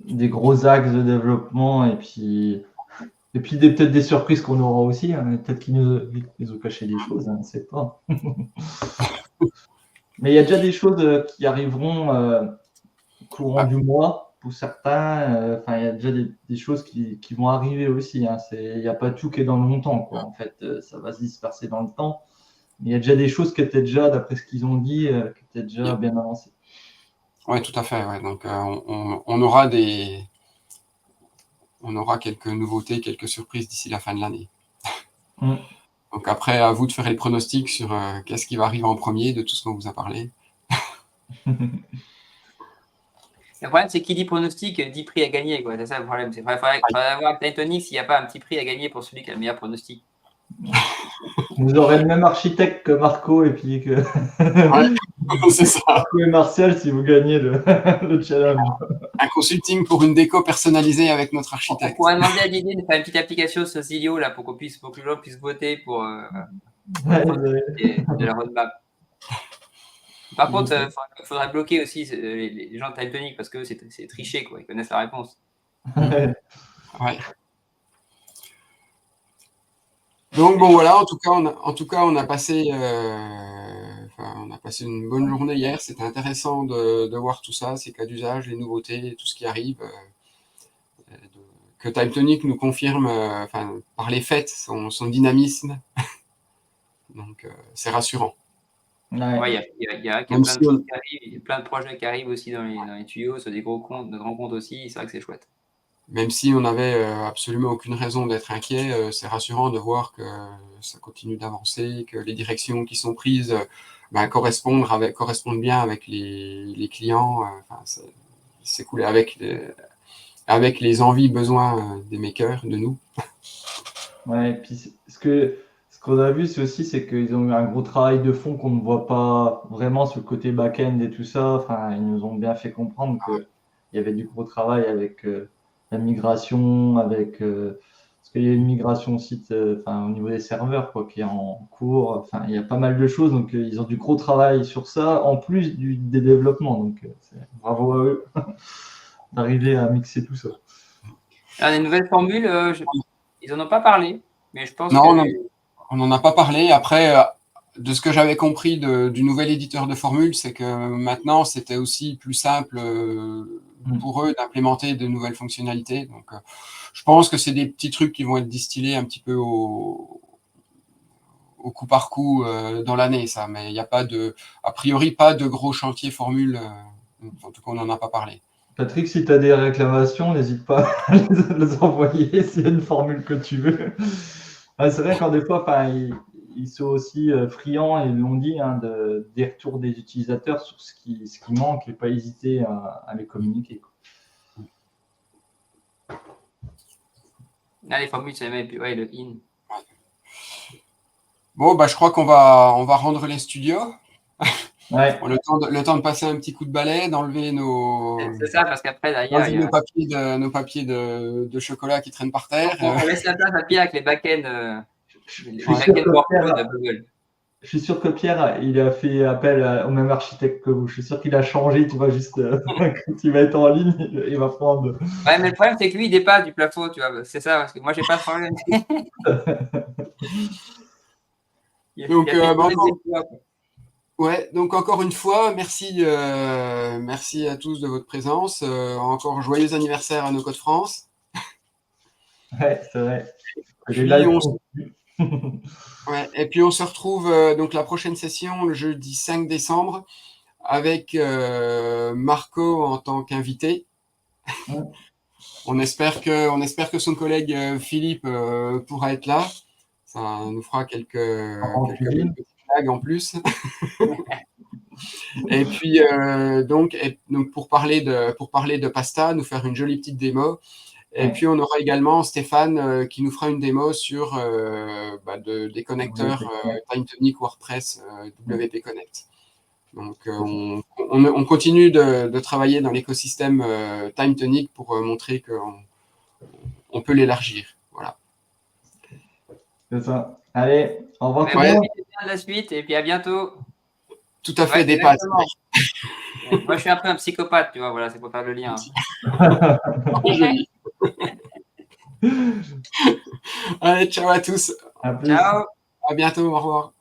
des gros axes de développement et puis peut-être des surprises qu'on aura aussi. Hein. Peut-être qu'ils nous ont caché des choses, hein, on ne sait pas. Mais il y a déjà des choses qui arriveront courant Ah, du mois pour certains. Enfin, il y a déjà des choses qui vont arriver aussi. Hein. Il n'y a pas tout qui est dans le montant, quoi. En fait, ça va se disperser dans le temps. Mais il y a déjà des choses qui étaient déjà, d'après ce qu'ils ont dit, qui étaient déjà bien avancées. ouais, tout à fait. Ouais. Donc on aura quelques nouveautés, quelques surprises d'ici la fin de l'année. Mm. Donc après, à vous de faire les pronostics sur qu'est-ce qui va arriver en premier de tout ce qu'on vous a parlé. Le problème, c'est qui dit pronostic, dit prix à gagner, quoi. C'est ça le problème. Il faudrait avoir avec Titanic s'il n'y a pas un petit prix à gagner pour celui qui a le meilleur pronostic. Vous aurez le même architecte que Marco et puis que Ouais, c'est ça. Marco et Martial si vous gagnez le challenge. Un consulting pour une déco personnalisée avec notre On architecte. pourrait demander à Didier de faire une petite application sur Zilio là, pour que les gens puissent voter pour Ouais, le pronostic de la roadmap. Par contre, il faudrait bloquer aussi les gens de Titanic parce que c'est triché, quoi. Ils connaissent la réponse. Ouais. Donc bon voilà, en tout cas, on a passé une bonne journée hier. C'était intéressant de voir tout ça, ces cas d'usage, les nouveautés, tout ce qui arrive. Que TimeTonic nous confirme, par les faits, son dynamisme. Donc c'est rassurant. Ouais, il y a plein Même de si choses qui arrivent, il y a plein de projets qui arrivent aussi dans les tuyaux, sur des gros comptes, de grands comptes aussi. C'est vrai que c'est chouette. Même si on n'avait absolument aucune raison d'être inquiet, c'est rassurant de voir que ça continue d'avancer, que les directions qui sont prises correspondent bien avec les clients. C'est cool avec les envies, besoins des makers, de nous. Ouais, et puis ce qu'on a vu, c'est qu'ils ont eu un gros travail de fond qu'on ne voit pas vraiment sur le côté back-end et tout ça. Enfin, ils nous ont bien fait comprendre qu'il y avait du gros travail avec la migration, parce qu'il y a une migration aussi au niveau des serveurs quoi, qui est en cours. Enfin, il y a pas mal de choses, donc ils ont du gros travail sur ça, en plus des développements. Donc, bravo à eux d'arriver à mixer tout ça. Alors, les nouvelles formules, ils n'en ont pas parlé, mais je pense Non, que. on n'en a pas parlé. Après, de ce que j'avais compris du nouvel éditeur de formules, c'est que maintenant, c'était aussi plus simple pour eux d'implémenter de nouvelles fonctionnalités. Donc, je pense que c'est des petits trucs qui vont être distillés un petit peu au coup par coup dans l'année, ça. Mais il n'y a pas a priori, pas de gros chantier formule. En tout cas, on n'en a pas parlé. Patrick, si tu as des réclamations, n'hésite pas à les envoyer s'il y a une formule que tu veux. C'est vrai qu'en des fois, ils sont aussi friands, et ils l'ont dit, hein, des retours des utilisateurs sur ce qui manque et pas hésiter à les communiquer. Là, les formules, c'est même ouais, le in. Bon, je crois qu'on va rendre les studios. Ouais. Bon, le temps de passer un petit coup de balai, d'enlever C'est ça, parce qu'après, d'ailleurs, il y a... nos papiers de chocolat qui traînent par terre. On laisse la place à Pierre avec les back-ends Je de Google. Je suis sûr que Pierre, il a fait appel au même architecte que vous. Je suis sûr qu'il a changé, tu vois, juste quand il va être en ligne, il va prendre. Ouais, mais le problème, c'est que lui, il dépasse du plafond, tu vois. C'est ça, parce que moi, j'ai pas de problème. Donc encore une fois, merci à tous de votre présence. Encore joyeux anniversaire à nos Côtes France. Ouais, c'est vrai. Et puis on se retrouve donc la prochaine session le jeudi 5 décembre avec Marco en tant qu'invité. Ouais. On espère que son collègue Philippe pourra être là. Ça nous fera quelques petites blagues en plus. Et puis donc pour parler de pasta, nous faire une jolie petite démo. Et puis on aura également Stéphane qui nous fera une démo sur des connecteurs TimeTonic WordPress WP Connect. Donc on continue de travailler dans l'écosystème TimeTonic pour montrer qu'on peut l'élargir. Voilà. C'est ça. Allez, au revoir. Profitez bien de la suite et puis à bientôt. Tout à fait, des passes. Moi, je suis un peu un psychopathe, tu vois, voilà, c'est pour faire le lien. Allez, ciao à tous. À plus. Ciao. À bientôt, au revoir.